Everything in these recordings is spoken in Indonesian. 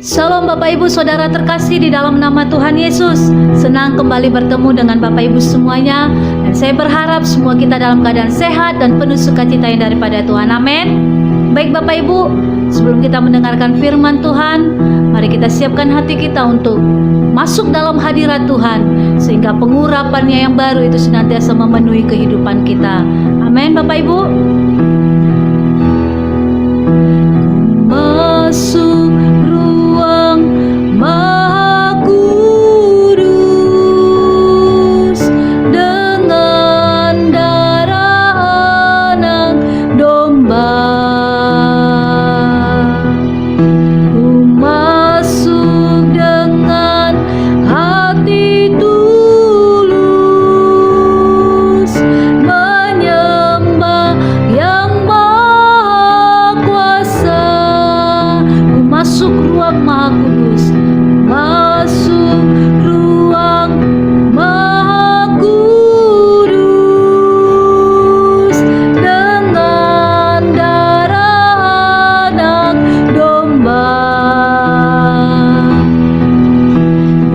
Shalom Bapak Ibu Saudara terkasih di dalam nama Tuhan Yesus. Senang kembali bertemu dengan Bapak Ibu semuanya. Dan saya berharap semua kita dalam keadaan sehat dan penuh sukacita yang daripada Tuhan. Amin. Baik Bapak Ibu, sebelum kita mendengarkan firman Tuhan, mari kita siapkan hati kita untuk masuk dalam hadirat Tuhan, sehingga pengurapannya yang baru itu senantiasa memenuhi kehidupan kita. Amin Bapak Ibu. Masuk ruang Maha Kudus dengan darah anak domba. Ku masuk dengan hati tulus menyembah yang Maha Kuasa. Ku masuk ruang Maha Kudus, masuk ruang Maha Kudus dengan darah anak domba.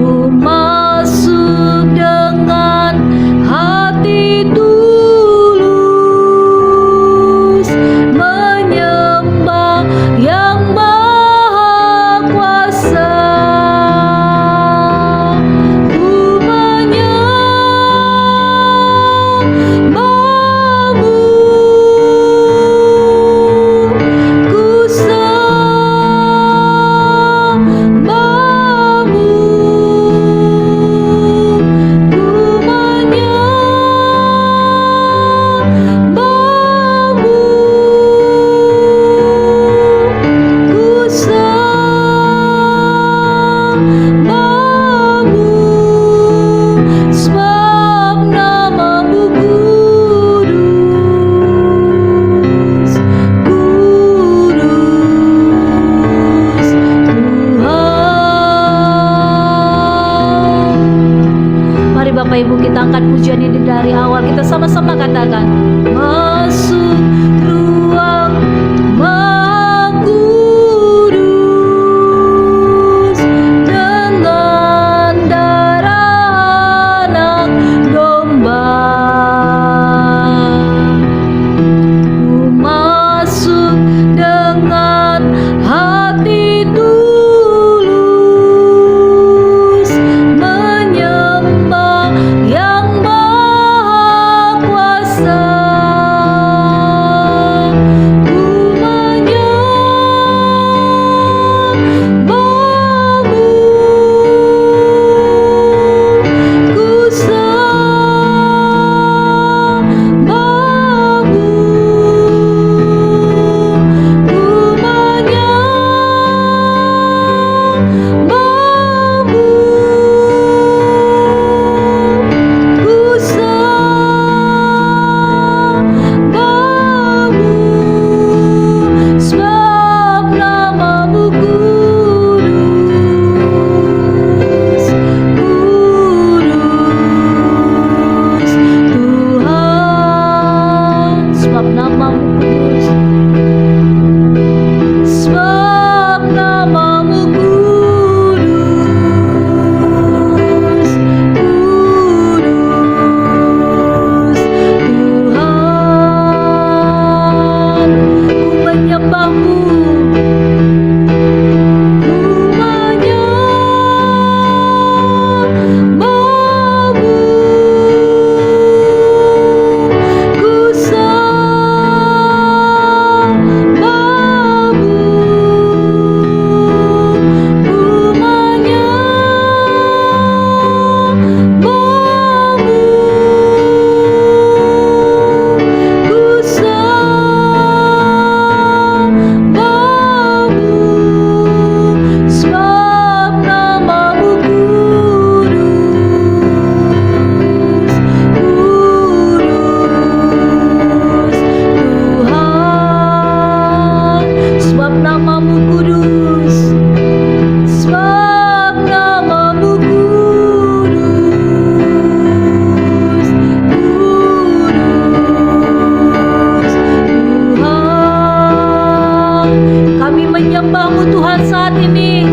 Ku masuk dengan hati tulus menyembah yang Maha Kuasa. Ku menyembah-Mu, ku sembah-Mu, ku menyembah-Mu, ku sembah-Mu, sebab nama-Mu kudus, kudus Tuhan. Mari Bapak Ibu kita angkat pujian ini dari awal, kita sama-sama katakan, masuk ruang Maha Kudus dengan darah anak domba. Ku masuk dengan hati tulus menyembah yang Maha Kuasa. Ku menyembah-Mu, ku sembah-Mu, ku menyembah-Mu, ku sembah-Mu, sebab nama-Mu kudus, kudus Tuhan. Sebab nama-Mu kudus, sebab nama-Mu kudus, kudus Tuhan. Ku menyembah-Mu, ku menyembah-Mu, ku sembah-Mu, ku menyembah-Mu, ku sembah-Mu, sebab nama-Mu kudus, kudus Tuhan. Sebab nama-Mu kudus, sebab nama-Mu kudus, kudus Tuhan. Kami menyembah-Mu Tuhan saat ini,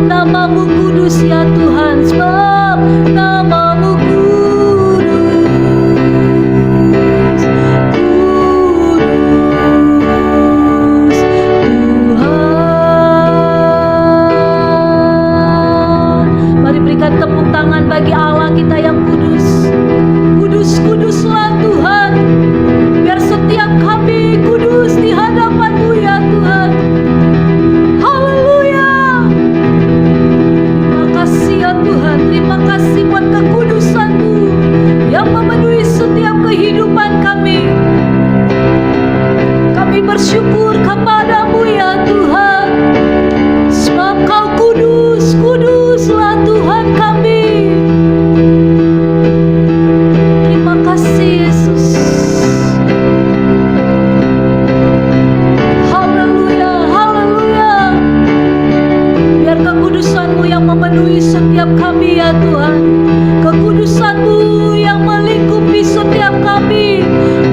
Namamu kudus ya Tuhan, sebab namamu kudus, kudus Tuhan. Mari berikan tepuk tangan bagi Allah kita yang kudus. Kudus-kuduslah Tuhan, biar setiap kami kudus di hadapan-Mu ya Tuhan. Haleluya. Terima kasih ya Tuhan, terima kasih buat kekudusan-Mu yang memenuhi setiap kehidupan kami. Kami bersyukur kepada-Mu ya Tuhan, sebab Kau kudus, kuduslah Tuhan kami. Terima kasih Yesus. Haleluya, haleluya. Biar kekudusan-Mu yang memenuhi setiap kami ya Tuhan. Kekudusan-Mu yang melingkupi setiap kami,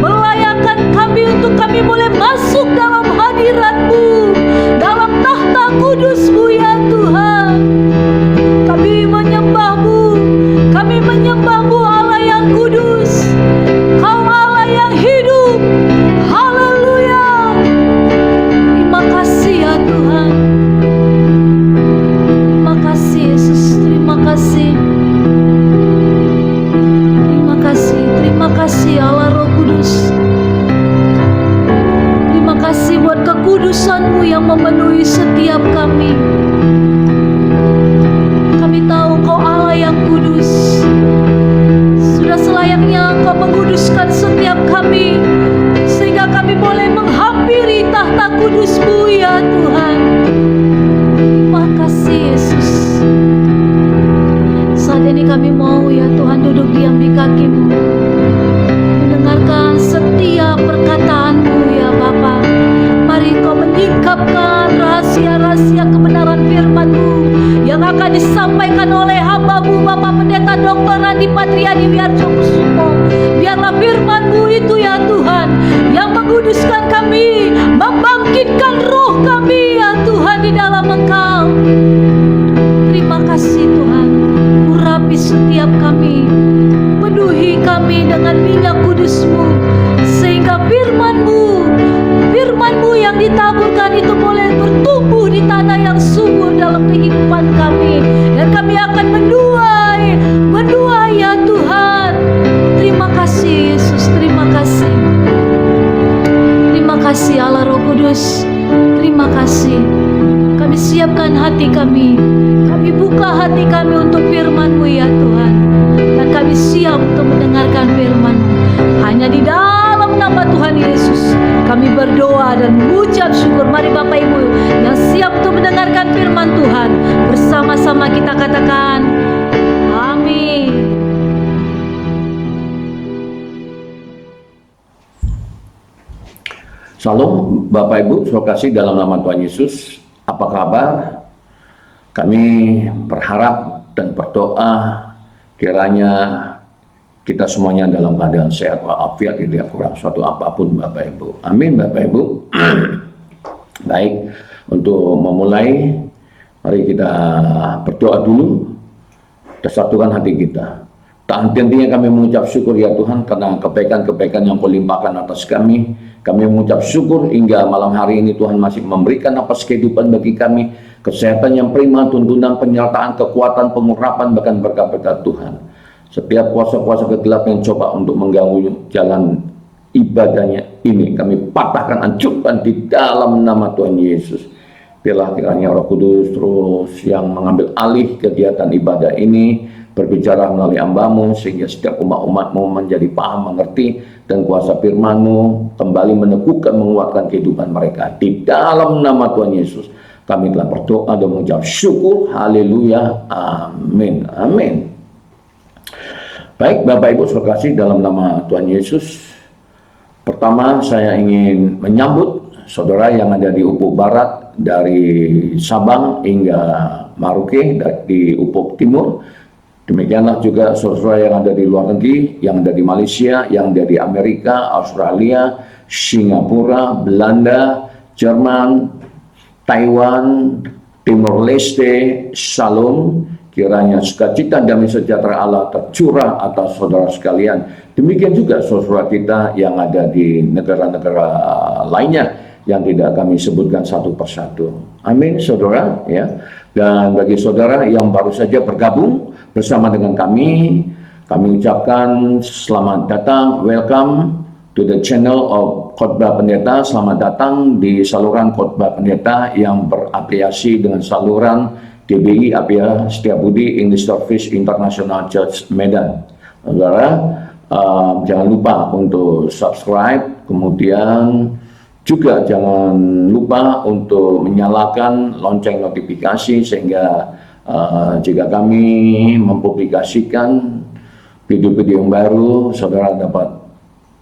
melayakkan kami untuk kami boleh masuk dalam hadirat-Mu, dalam tahta kudus-Mu ya Tuhan. Kami menyembah-Mu, kami menyembah-Mu Allah yang kudus. Kau Allah yang hidup. Haleluya. Terima kasih ya Tuhan. Terima kasih Yesus, terima kasih. Terima kasih, terima kasih Allah Roh Kudus. Terima kasih buat kekudusan-Mu yang memenuhi setiap kami. Kami tahu Kau Allah yang kudus. Sudah selayaknya Engkau menguduskan setiap kami, sehingga kami boleh menghampiri tahta kudus-Mu ya Tuhan. Terima kasih Yesus. Saat ini kami mau ya Tuhan duduk diam di kaki-Mu, mendengarkan setiap perkataan-Mu ya Bapa. Mari Kau menyingkapkan rahasia-rahasia kebenaran firman-Mu yang akan disampaikan oleh hamba-Mu Bapak Pendeta Dr. Randi Patriadi Wiarjokusumo. Biarlah firman-Mu itu ya Tuhan yang menguduskan kami, membangkitkan roh kami ya Tuhan di dalam Engkau. Terima kasih Tuhan. Urapi setiap kami, penuhi kami dengan minyak kudus-Mu, sehingga firman-Mu yang ditaburkan itu boleh bertumbuh di tanah yang subur dalam kehidupan kami, dan kami akan menuai ya Tuhan. Terima kasih Yesus, terima kasih. Terima kasih Allah Roh Kudus. Terima kasih. Kami siapkan hati kami, kami buka hati kami untuk firman-Mu ya Tuhan, dan kami siap untuk mendengarkan firman-Mu. Hanya di dalam nama Tuhan Yesus kami berdoa dan mengucap syukur. Mari Bapak Ibu yang siap untuk mendengarkan firman Tuhan, bersama-sama kita katakan amin. Salam Bapak Ibu, saudara kasih dalam nama Tuhan Yesus. Apa kabar? Kami berharap dan berdoa kiranya kita semuanya dalam keadaan sehat walafiat, tidak kurang suatu apapun Bapak Ibu. Amin Bapak Ibu. Baik, untuk memulai mari kita berdoa dulu. Kita satukan hati kita. Tak henti-hentinya kami mengucap syukur ya Tuhan karena kebaikan-kebaikan yang Kau limpahkan atas kami. Kami mengucap syukur hingga malam hari ini Tuhan masih memberikan napas kehidupan bagi kami, kesehatan yang prima, tuntunan penyertaan, kekuatan, pengurapan, bahkan berkat-berkat Tuhan. Setiap kuasa-kuasa kegelap yang coba untuk mengganggu jalan ibadahnya ini, kami patahkan, hancurkan di dalam nama Tuhan Yesus. Biarlah kiranya Roh Kudus terus yang mengambil alih kegiatan ibadah ini, berbicara melalui hamba-Mu, sehingga setiap umat-umat-Mu menjadi paham, mengerti, dan kuasa firman-Mu kembali meneguhkan, menguatkan kehidupan mereka. Di dalam nama Tuhan Yesus kami telah berdoa dan mengucap syukur. Haleluya. Amin. Amin. Baik Bapak Ibu saudara kasih dalam nama Tuhan Yesus. Pertama saya ingin menyambut saudara yang ada di Ufuk Barat, dari Sabang hingga Maroke di Ufuk Timur. Demikianlah juga saudara yang ada di luar negeri, yang ada di Malaysia, yang ada di Amerika, Australia, Singapura, Belanda, Jerman, Taiwan, Timor Leste, Shalom. Kiranya sukacita damai sejahtera Allah tercurah atas saudara sekalian. Demikian juga saudara kita yang ada di negara-negara lainnya yang tidak kami sebutkan satu persatu. Amin, saudara. Ya. Dan bagi saudara yang baru saja bergabung bersama dengan kami ucapkan selamat datang, welcome to the channel of Khotbah Pendeta. Selamat datang di saluran Khotbah Pendeta yang berafiliasi dengan saluran GBI Apia Setiabudi English Service International Church Medan. Saudara, jangan lupa untuk subscribe, kemudian juga jangan lupa untuk menyalakan lonceng notifikasi sehingga jika kami mempublikasikan video-video yang baru, saudara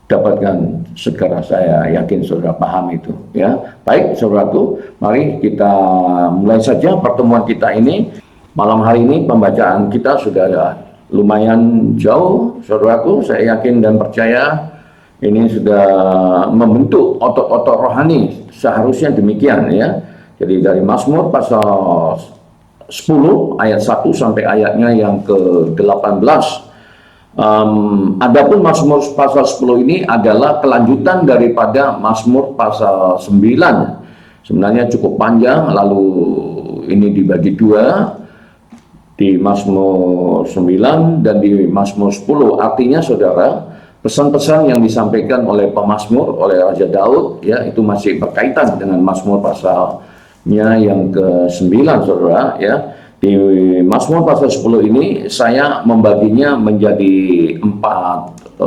dapatkan segera. Saya yakin saudara paham itu, ya. Baik, saudaraku, mari kita mulai saja pertemuan kita ini. Malam hari ini pembacaan kita sudah lumayan jauh, saudaraku. Saya yakin dan percaya ini sudah membentuk otot-otot rohani, seharusnya demikian, ya. Jadi dari Mazmur pasal 10 ayat 1 sampai ayatnya yang ke-18. Adapun Mazmur pasal 10 ini adalah kelanjutan daripada Mazmur pasal 9. Sebenarnya cukup panjang, lalu ini dibagi dua, di Mazmur 9 dan di Mazmur 10. Artinya saudara, pesan-pesan yang disampaikan oleh pemazmur, oleh Raja Daud, ya, itu masih berkaitan dengan Mazmur pasalnya yang ke-9, saudara, ya. Di Mazmur pasal 10 ini saya membaginya menjadi 4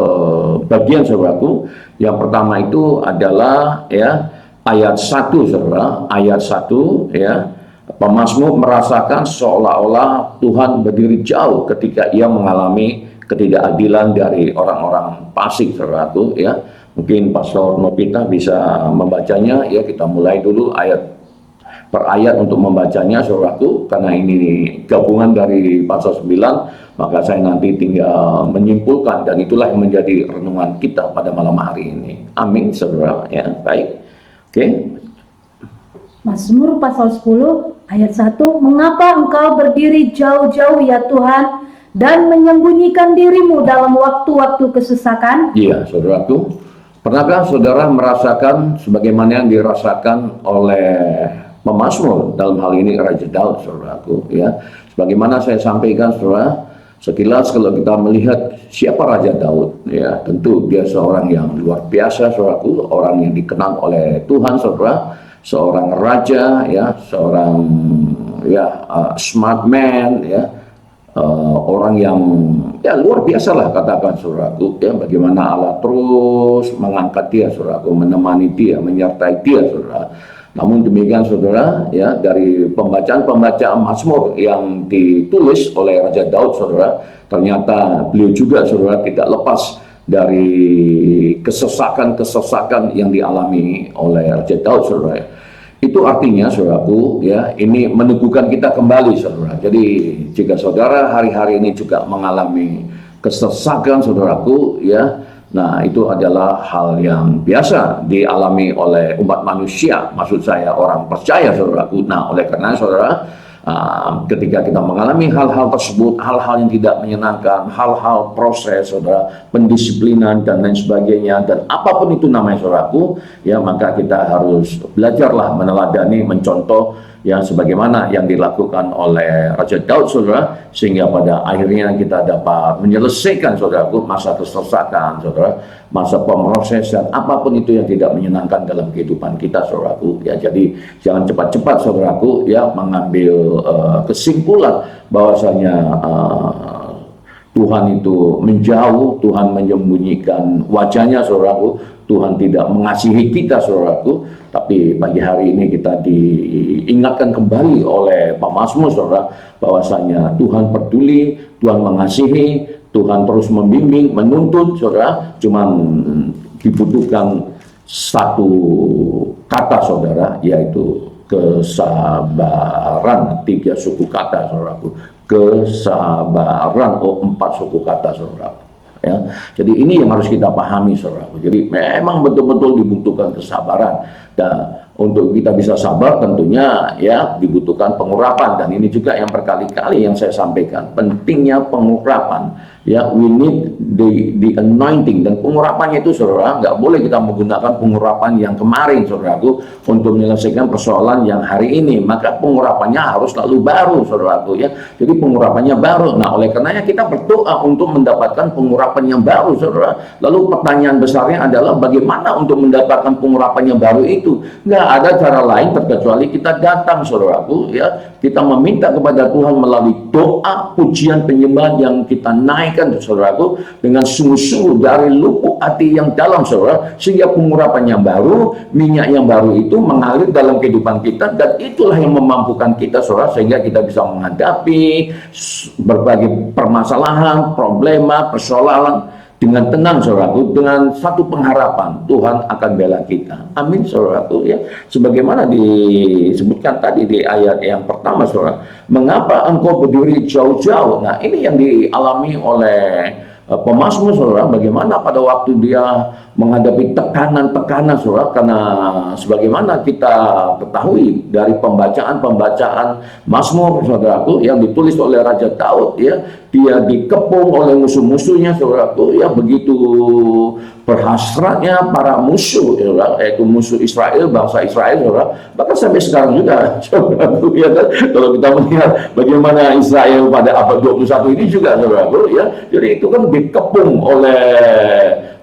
bagian, saudaraku. Yang pertama itu adalah, ya, ayat 1, saudara. Ayat 1, ya. Pemazmur merasakan seolah-olah Tuhan berdiri jauh ketika ia mengalami ketidakadilan dari orang-orang fasik, saudaraku, ya. Mungkin Pastor Nopita bisa membacanya, ya. Kita mulai dulu ayat per ayat untuk membacanya, saudaraku, karena ini gabungan dari pasal 9, maka saya nanti tinggal menyimpulkan, dan itulah yang menjadi renungan kita pada malam hari ini. Amin, saudara, ya. Baik, oke. Mazmur pasal 10 ayat 1, mengapa engkau berdiri jauh-jauh ya Tuhan, dan menyembunyikan dirimu dalam waktu-waktu kesesakan? Iya, saudaraku, pernahkah saudara merasakan sebagaimana yang dirasakan oleh pemazmur, dalam hal ini Raja Daud, saudaraku, ya. Sebagaimana saya sampaikan, saudara, sekilas kalau kita melihat siapa Raja Daud, ya, tentu dia seorang yang luar biasa, saudaraku, orang yang dikenal oleh Tuhan, saudara, seorang raja, ya, seorang, ya, smart man, ya, orang yang, ya, luar biasa lah, katakan, saudaraku, ya. Bagaimana Allah terus mengangkat dia, saudaraku, menemani dia, menyertai dia, saudara. Namun demikian, saudara, ya, dari pembacaan-pembacaan Mazmur yang ditulis oleh Raja Daud, saudara, ternyata beliau juga, saudara, tidak lepas dari kesesakan-kesesakan yang dialami oleh Raja Daud, saudara. Itu artinya, saudaraku, ya, ini meneguhkan kita kembali, saudara. Jadi jika saudara hari-hari ini juga mengalami kesesakan, saudaraku, ya, nah, itu adalah hal yang biasa dialami oleh umat manusia, maksud saya orang percaya, saudaraku. Nah, oleh karena, saudara, ketika kita mengalami hal-hal tersebut, hal-hal yang tidak menyenangkan, hal-hal proses, saudara, pendisiplinan dan lain sebagainya, dan apapun itu namanya, saudaraku, ya, maka kita harus belajarlah meneladani, mencontoh, yang sebagaimana yang dilakukan oleh Raja Daud, saudara, sehingga pada akhirnya kita dapat menyelesaikan, saudaraku, masa kesesakan, saudara, masa pemrosesan, apapun itu yang tidak menyenangkan dalam kehidupan kita, saudaraku, ya. Jadi jangan cepat-cepat, saudaraku, ya, mengambil kesimpulan bahwasanya Tuhan itu menjauh, Tuhan menyembunyikan wajahnya, saudaraku, Tuhan tidak mengasihi kita, saudaraku. Tapi pagi hari ini kita diingatkan kembali oleh pemazmur, saudara, bahwasanya Tuhan peduli, Tuhan mengasihi, Tuhan terus membimbing, menuntun, saudara. Cuman dibutuhkan satu kata, saudara, yaitu kesabaran. 3 suku kata, saudaraku. Kesabaran, 4 suku kata, saudaraku. Ya, jadi ini yang harus kita pahami, saudaraku. Jadi memang betul-betul dibutuhkan kesabaran. Dan untuk kita bisa sabar tentunya ya dibutuhkan pengurapan, dan ini juga yang berkali-kali yang saya sampaikan, pentingnya pengurapan. Ya, we need the anointing, dan pengurapannya itu saudara, nggak boleh kita menggunakan pengurapan yang kemarin saudaraku untuk menyelesaikan persoalan yang hari ini, maka pengurapannya harus selalu baru saudaraku ya. Jadi pengurapannya baru. Nah, oleh karenanya kita berdoa untuk mendapatkan pengurapan yang baru saudara. Lalu pertanyaan besarnya adalah bagaimana untuk mendapatkan pengurapan yang baru itu? Nggak ada cara lain terkecuali kita datang saudaraku ya. Kita meminta kepada Tuhan melalui doa, pujian, penyembahan yang kita naikkan saudaraku dengan sungguh-sungguh dari lubuk hati yang dalam saudara, sehingga pengurapan yang baru, minyak yang baru itu mengalir dalam kehidupan kita, dan itulah yang memampukan kita saudara, sehingga kita bisa menghadapi berbagai permasalahan, problema, persoalan dengan tenang saudaraku, dengan satu pengharapan Tuhan akan bela kita. Amin saudaraku ya. Sebagaimana disebutkan tadi di ayat yang pertama saudara, mengapa engkau berdiri jauh-jauh? Nah, ini yang dialami oleh pemazmur saudara, bagaimana pada waktu dia menghadapi tekanan-tekanan saudara, karena sebagaimana kita ketahui dari pembacaan Mazmur saudaraku yang ditulis oleh Raja Daud ya, dia dikepung oleh musuh-musuhnya saudaraku ya, begitu berhasratnya para musuh saudara, yaitu musuh Israel, bangsa Israel saudara, bahkan sampai sekarang juga saudaraku ya kan, kalau kita melihat bagaimana Israel pada abad 21 ini juga saudaraku ya, jadi itu kan dikepung oleh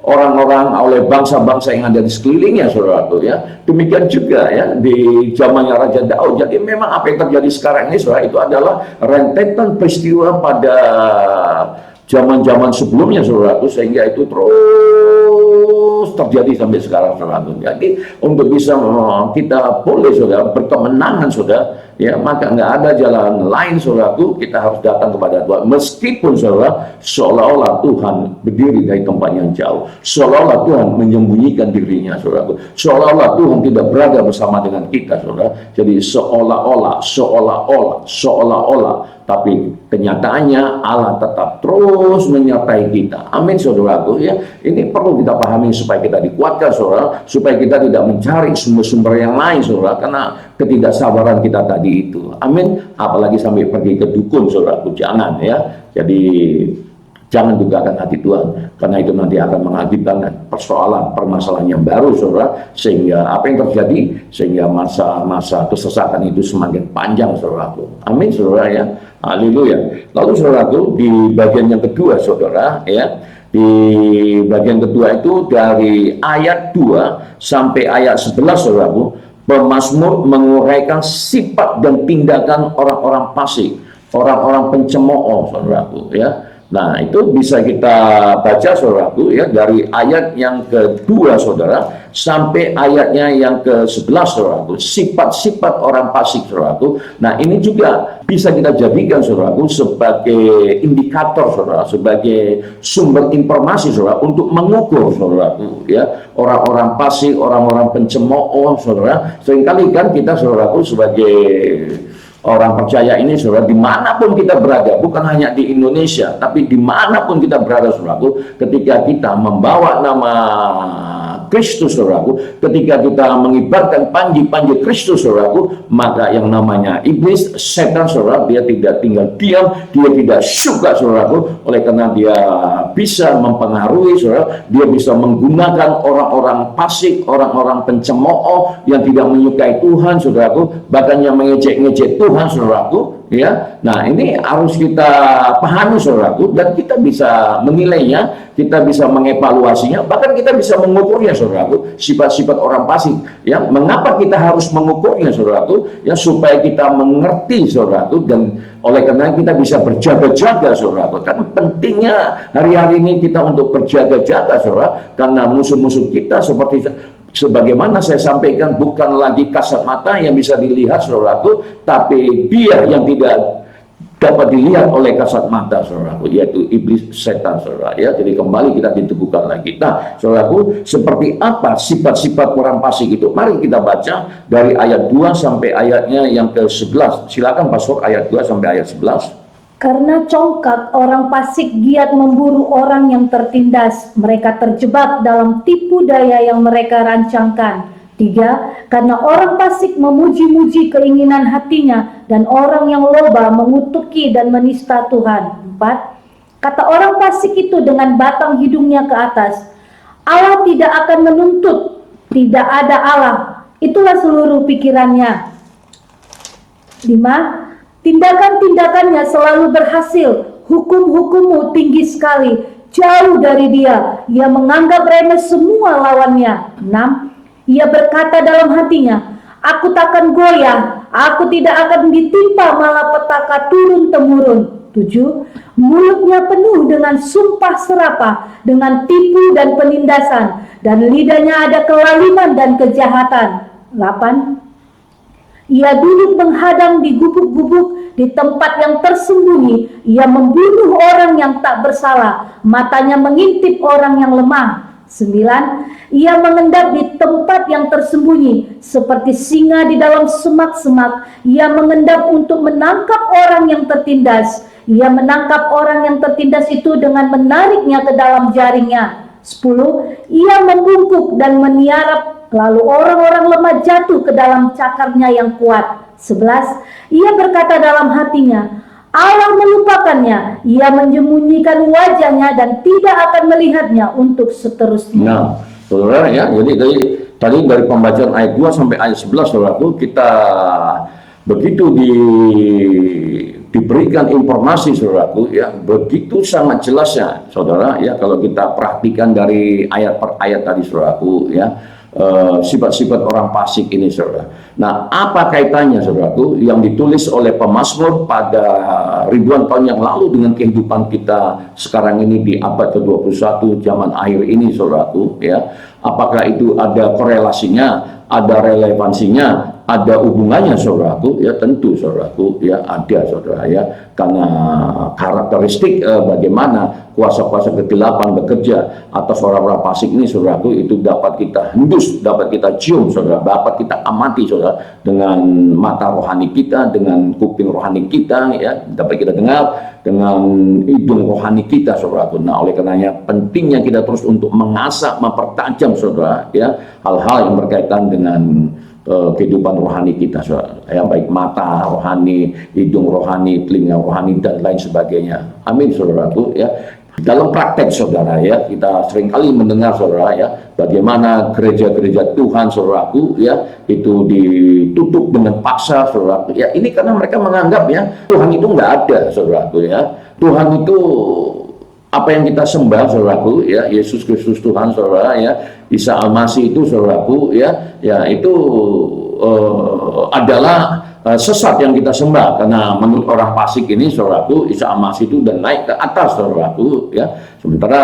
orang-orang, oleh bangsa-bangsa yang ada di sekelilingnya saudaraku ya. Demikian juga ya di zamannya Raja Daud. Jadi memang apa yang terjadi sekarang ini saudara, itu adalah rentetan peristiwa pada zaman-zaman sebelumnya saudaraku, sehingga itu terus terjadi sampai sekarang saudaraku. Jadi untuk bisa kita boleh saudara berkemenangan saudara ya, maka nggak ada jalan lain saudaraku, kita harus datang kepada Tuhan, meskipun saudara seolah-olah Tuhan berdiri dari tempat yang jauh, seolah-olah Tuhan menyembunyikan dirinya saudaraku, seolah-olah Tuhan tidak berada bersama dengan kita saudara. Jadi seolah-olah, tapi kenyataannya Allah tetap terus menyertai kita. Amin saudaraku ya. Ini perlu kita pahami supaya kita dikuatkan saudara, supaya kita tidak mencari sumber-sumber yang lain saudara, karena ketidaksabaran kita tadi itu. Amin. Apalagi sampai pergi ke dukun saudaraku, jangan ya. Jadi jangan dugakan hati Tuhan, karena itu nanti akan mengakibatkan persoalan, permasalahan yang baru saudara, sehingga apa yang terjadi, sehingga masa-masa kesesakan itu semakin panjang saudaraku. Amin saudara ya. Haleluya. Lalu saudaraku di bagian yang kedua saudara ya, di bagian kedua itu dari ayat 2 sampai ayat 11 saudaraku, pemazmur menguraikan sifat dan tindakan orang-orang fasik, orang-orang pencemooh saudaraku ya. Nah, itu bisa kita baca saudaraku ya, dari ayat yang kedua saudara sampai ayatnya yang ke-11 saudaraku, sifat-sifat orang fasik saudaraku. Nah, ini juga bisa kita jadikan saudaraku sebagai indikator saudara, sebagai sumber informasi saudara untuk mengukur saudaraku ya, orang-orang fasik, orang-orang pencemooh saudara. Seringkali kan kita saudaraku sebagai orang percaya ini saudara, dimanapun kita berada, bukan hanya di Indonesia, tapi dimanapun kita berada saudaraku, ketika kita membawa nama Kristus saudaraku, ketika kita mengibarkan panji-panji Kristus saudaraku, maka yang namanya iblis, setan saudara, dia tidak tinggal diam, dia tidak suka saudaraku, oleh karena dia bisa mempengaruhi saudara, dia bisa menggunakan orang-orang fasik, orang-orang pencemooh yang tidak menyukai Tuhan saudaraku, bahkan yang mengejek-ngejek Tuhan saudaraku ya. Nah, ini harus kita pahami saudaraku, dan kita bisa menilainya, kita bisa mengevaluasinya, bahkan kita bisa mengukurnya saudaraku, sifat-sifat orang fasik ya. Mengapa kita harus mengukurnya saudaraku ya, supaya kita mengerti saudaraku, dan oleh karena kita bisa berjaga-jaga saudaraku. Kan pentingnya hari-hari ini kita untuk berjaga-jaga saudara, karena musuh-musuh kita sebagaimana saya sampaikan, bukan lagi kasat mata yang bisa dilihat saudaraku, tapi dia yang tidak dapat dilihat oleh kasat mata saudaraku, yaitu iblis, setan saudara ya. Jadi kembali kita diteguhkan lagi. Nah saudaraku, seperti apa sifat-sifat orang fasik itu? Mari kita baca dari ayat 2 sampai ayatnya yang ke-11. Silakan Pastor, ayat 2 sampai ayat 11. Karena congkak orang fasik giat memburu orang yang tertindas, mereka terjebak dalam tipu daya yang mereka rancangkan. 3. Karena orang fasik memuji-muji keinginan hatinya dan orang yang loba mengutuki dan menista Tuhan. 4. Kata orang fasik itu dengan batang hidungnya ke atas, Allah tidak akan menuntut, tidak ada Allah, itulah seluruh pikirannya. 5. Tindakan-tindakannya selalu berhasil, hukum-hukummu tinggi sekali, jauh dari dia, ia menganggap remeh semua lawannya. 6. Ia berkata dalam hatinya, aku takkan goyah, aku tidak akan ditimpa malapetaka turun-temurun. 7. Mulutnya penuh dengan sumpah serapah, dengan tipu dan penindasan, dan lidahnya ada kelaliman dan kejahatan. 8. Ia duduk menghadang di gubuk-gubuk, di tempat yang tersembunyi, ia membunuh orang yang tak bersalah, matanya mengintip orang yang lemah. 9. Ia mengendap di tempat yang tersembunyi, seperti singa di dalam semak-semak, ia mengendap untuk menangkap orang yang tertindas. Ia menangkap orang yang tertindas itu dengan menariknya ke dalam jaringnya. 10. Ia membungkuk dan meniarap, lalu orang-orang lemah jatuh ke dalam cakarnya yang kuat. 11. Ia berkata dalam hatinya, Allah melupakannya, ia menyembunyikan wajahnya dan tidak akan melihatnya untuk seterusnya. Nah, saudara ya, jadi tadi dari pembacaan ayat 2 sampai ayat 11, saudaraku, kita begitu diberikan informasi, saudaraku ya, begitu sangat jelasnya, saudara ya, kalau kita perhatikan dari ayat per ayat tadi, saudaraku ya, sifat-sifat orang fasik ini, saudara. Nah, apa kaitannya, saudaraku, yang ditulis oleh pemazmur pada ribuan tahun yang lalu dengan kehidupan kita sekarang ini di abad ke-21 zaman akhir ini, saudaraku ya? Apakah itu ada korelasinya, ada relevansinya, ada hubungannya, saudaraku ya? Tentu, saudaraku ya, ada, saudara ya, karena karakteristik bagaimana kuasa-kuasa kegelapan bekerja atas orang-orang fasik ini, saudaraku, itu dapat kita hembus, dapat kita cium, saudara, dapat kita amati, saudara, dengan mata rohani kita, dengan kuping rohani kita ya, dapat kita dengar dengan hidung rohani kita, saudaraku. Nah, oleh karenanya pentingnya kita terus untuk mengasah, mempertajam, saudara ya, hal-hal yang berkaitan dengan kehidupan rohani kita, saudara ya, baik mata rohani, hidung rohani, telinga rohani, dan lain sebagainya. Amin, saudaraku ya. Dalam praktek, saudara ya, kita seringkali mendengar, saudara ya, bagaimana gereja-gereja Tuhan, saudaraku ya, itu ditutup dengan paksa, saudaraku ya. Ini karena mereka menganggap ya, Tuhan itu nggak ada, saudaraku ya. Tuhan itu apa yang kita sembah, saudaraku ya, Yesus Kristus Tuhan, saudara ya, Isa Al-Masih itu, saudaraku ya, ya itu adalah sesat yang kita sembah, karena menurut orang fasik ini, saudaraku, Isa Al-Masih itu dan naik ke atas, saudaraku ya, sementara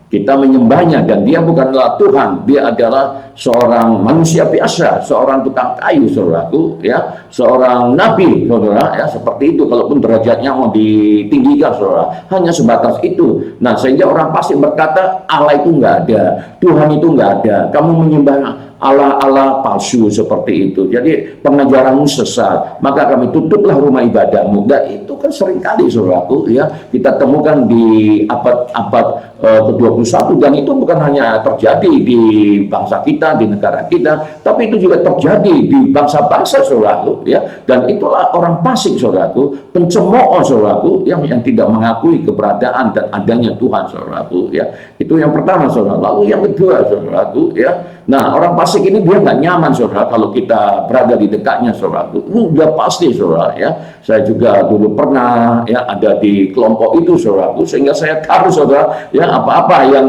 kita menyembahnya dan dia bukanlah Tuhan, dia adalah seorang manusia biasa, seorang tukang kayu, saudaraku ya, seorang nabi, saudara ya, seperti itu, kalaupun derajatnya mau ditinggikan, saudara, hanya sebatas itu. Nah, sehingga orang fasik berkata Allah itu nggak ada, Tuhan itu nggak ada, kamu menyembah Allah-Allah palsu seperti itu, jadi pengajaranmu sesat, maka kami tutuplah rumah ibadahmu. Nah, itu kan seringkali, saudaraku ya, kita temukan di abad-abad ke-21, dan itu bukan hanya terjadi di bangsa kita, di negara kita, tapi itu juga terjadi di bangsa-bangsa, saudaraku ya. Dan itulah orang fasik, saudaraku, pencemooh, saudaraku, yang tidak mengakui keberadaan dan adanya Tuhan, saudaraku ya. Itu yang pertama, saudara. Lalu yang kedua, saudaraku ya, nah, orang fasik ini dia nggak nyaman, saudara, kalau kita berada di dekatnya, saudaraku. Udah pasti, saudara ya. Saya juga dulu pernah ya ada di kelompok itu, saudaraku, sehingga saya tahu, saudara ya, apa-apa yang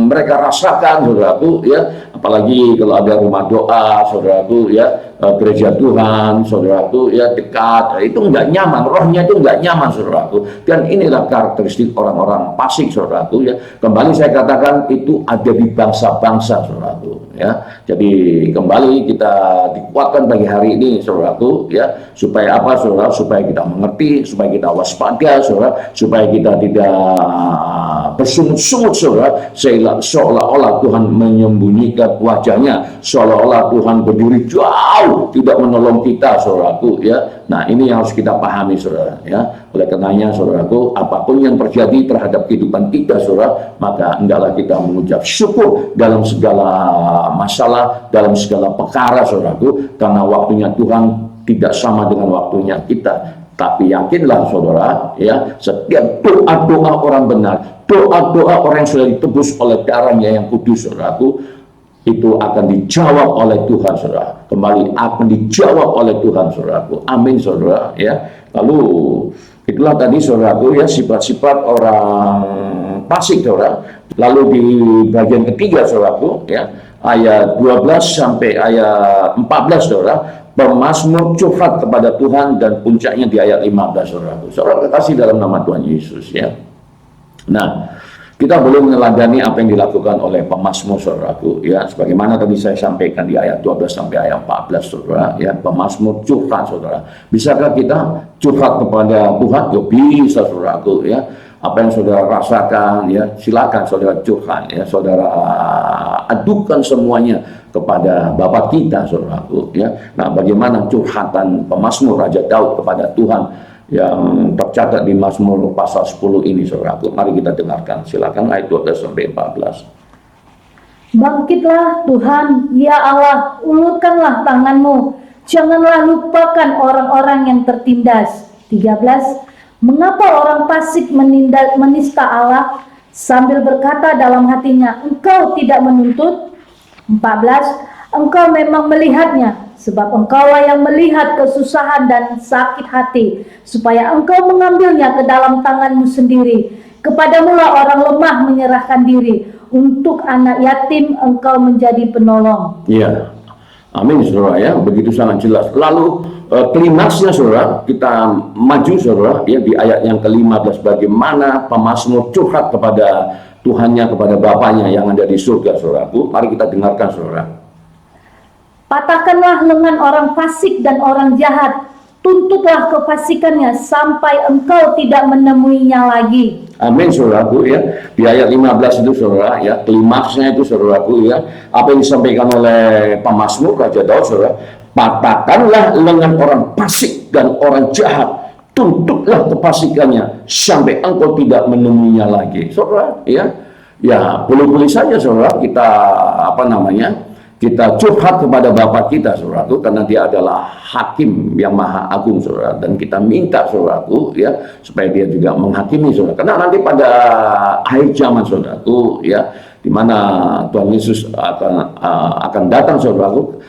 mereka rasakan, saudaraku ya, apalagi kalau ada rumah doa, saudaraku ya, gereja Tuhan, saudaraku ya, dekat, itu nggak nyaman, rohnya itu nggak nyaman, saudaraku. Dan inilah karakteristik orang-orang fasik, saudaraku ya. Kembali saya katakan, itu ada di bangsa-bangsa, saudaraku ya. Jadi kembali kita dikuatkan bagi hari ini, saudaraku ya, supaya apa, saudara? Supaya kita mengerti, supaya kita waspada, saudara, supaya kita tidak bersungut-sungut, saudara, seolah-olah Tuhan menyembunyikan wajahnya, seolah-olah Tuhan berdiri jauh engkau tidak menolong kita, saudaraku, ya. Nah, ini yang harus kita pahami, saudara, ya. Oleh karenanya, saudaraku, apapun yang terjadi terhadap kehidupan kita, saudara, maka hendaklah kita mengucap syukur dalam segala masalah, dalam segala perkara, saudaraku, karena waktunya Tuhan tidak sama dengan waktunya kita. Tapi yakinlah, saudara, ya, setiap doa-doa orang benar, doa-doa orang yang sudah ditebus oleh darahnya yang kudus, saudaraku, itu akan dijawab oleh Tuhan, saudara. Kembali akan dijawab oleh Tuhan, saudaraku. Amin, saudara, ya. Lalu itulah tadi, saudaraku, ya, sifat-sifat orang fasik, saudara. Lalu di bagian ketiga, saudaraku, ya, ayat 12 sampai ayat 14, saudara, pemazmur curhat kepada Tuhan, dan puncaknya di ayat 15, saudaraku. Saudara kekasih dalam nama Tuhan Yesus, ya. Nah, kita belum meneladani apa yang dilakukan oleh pemazmur, saudaraku, ya. Sebagaimana tadi saya sampaikan di ayat 12 sampai ayat 14, saudara, ya, pemazmur curhat, saudara. Bisakah kita curhat kepada Tuhan? Ya bisa, saudaraku, ya. Apa yang saudara rasakan, ya, silakan saudara curhat, ya, saudara adukan semuanya kepada Bapa kita, saudaraku, ya. Nah, bagaimana curhatan pemazmur Raja Daud kepada Tuhan yang tercatat di Mazmur pasal 10 ini, saudaraku? Mari kita dengarkan. Silakan ayat 12 sampai 14. Bangkitlah Tuhan, ya Allah, ulurkanlah tanganmu, janganlah lupakan orang-orang yang tertindas. 13. Mengapa orang fasik menista Allah, sambil berkata dalam hatinya, engkau tidak menuntut? 14. Engkau memang melihatnya, sebab engkaulah yang melihat kesusahan dan sakit hati, supaya engkau mengambilnya ke dalam tanganmu sendiri. Kepadamulah orang lemah menyerahkan diri, untuk anak yatim engkau menjadi penolong. Ya, amin, saudara, ya. Begitu sangat jelas. Lalu klimaksnya, saudara, kita maju, saudara, ya, di ayat yang ke-15, bagaimana pemazmur curhat kepada Tuhannya, kepada Bapaknya yang ada di surga, saudaraku. Mari kita dengarkan, saudara. Patahkanlah lengan orang fasik dan orang jahat, tuntutlah kefasikannya sampai engkau tidak menemuinya lagi. Amin, saudaraku, ya. Di ayat 15 itu, saudara, ya, klimaksnya itu, saudaraku, ya, apa yang disampaikan oleh pemazmur Raja Daud, saudara. Patahkanlah lengan orang fasik dan orang jahat, tuntutlah kefasikannya sampai engkau tidak menemuinya lagi, saudara, ya. Ya, boleh-boleh saja, saudara, kita kita curhat kepada Bapa kita, saudaraku, karena Dia adalah Hakim yang Maha Agung, saudara, dan kita minta, saudaraku, ya, supaya Dia juga menghakimi, saudara. Karena nanti pada akhir zaman, saudaraku, ya, di mana Tuhan Yesus akan datang, saudaraku,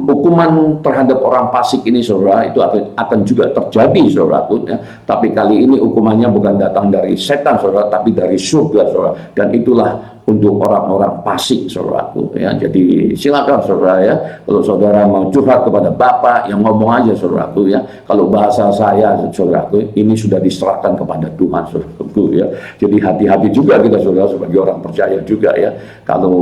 hukuman terhadap orang fasik ini, saudara, itu akan juga terjadi, saudaraku, ya. Tapi kali ini hukumannya bukan datang dari setan, saudara, tapi dari surga, saudara, dan itulah untuk orang-orang fasik, saudaraku, ya. Jadi silakan, saudara, ya, kalau saudara mau curhat kepada Bapa, yang ngomong aja, saudaraku, ya. Kalau bahasa saya, saudaraku, ini sudah diserahkan kepada Tuhan, saudaraku, ya. Jadi hati-hati juga kita, saudara, sebagai orang percaya juga, ya. Kalau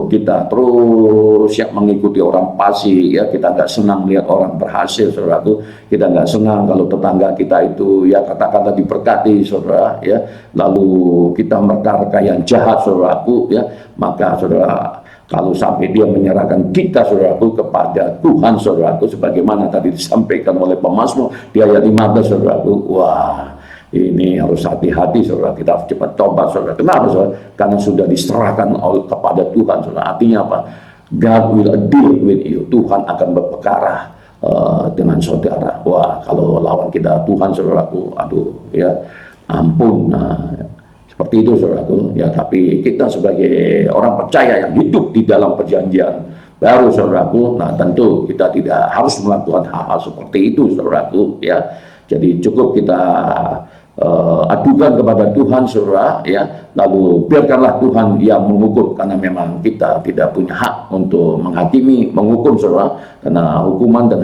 kita terus siap mengikuti orang fasik, ya, kita nggak senang melihat orang berhasil, saudaraku. Kita nggak senang kalau tetangga kita itu, ya, kata-kata diberkati, saudara, ya. Lalu kita mereka yang jahat, saudaraku, ya, maka, saudara, kalau sampai dia menyerahkan kita, saudaraku, kepada Tuhan, saudaraku, sebagaimana tadi disampaikan oleh pemazmur di ayat 15, saudaraku, wah, ini harus hati-hati, saudara. Kita harus cepat tobat, saudara. Kenapa, saudara? Karena sudah diserahkan kepada Tuhan, saudara. Artinya apa? God will deal with you. Tuhan akan berperkara dengan saudara. Wah, kalau lawan kita Tuhan, saudaraku, aduh, ya, ampun. Nah, seperti itu, saudaraku, ya. Tapi kita sebagai orang percaya yang hidup di dalam perjanjian baru, saudaraku, nah, tentu kita tidak harus melakukan hal-hal seperti itu, saudaraku, ya. Jadi cukup kita adukan kepada Tuhan, saudara, ya. Lalu biarkanlah Tuhan yang menghukum, karena memang kita tidak punya hak untuk menghakimi, menghukum, saudara, karena hukuman dan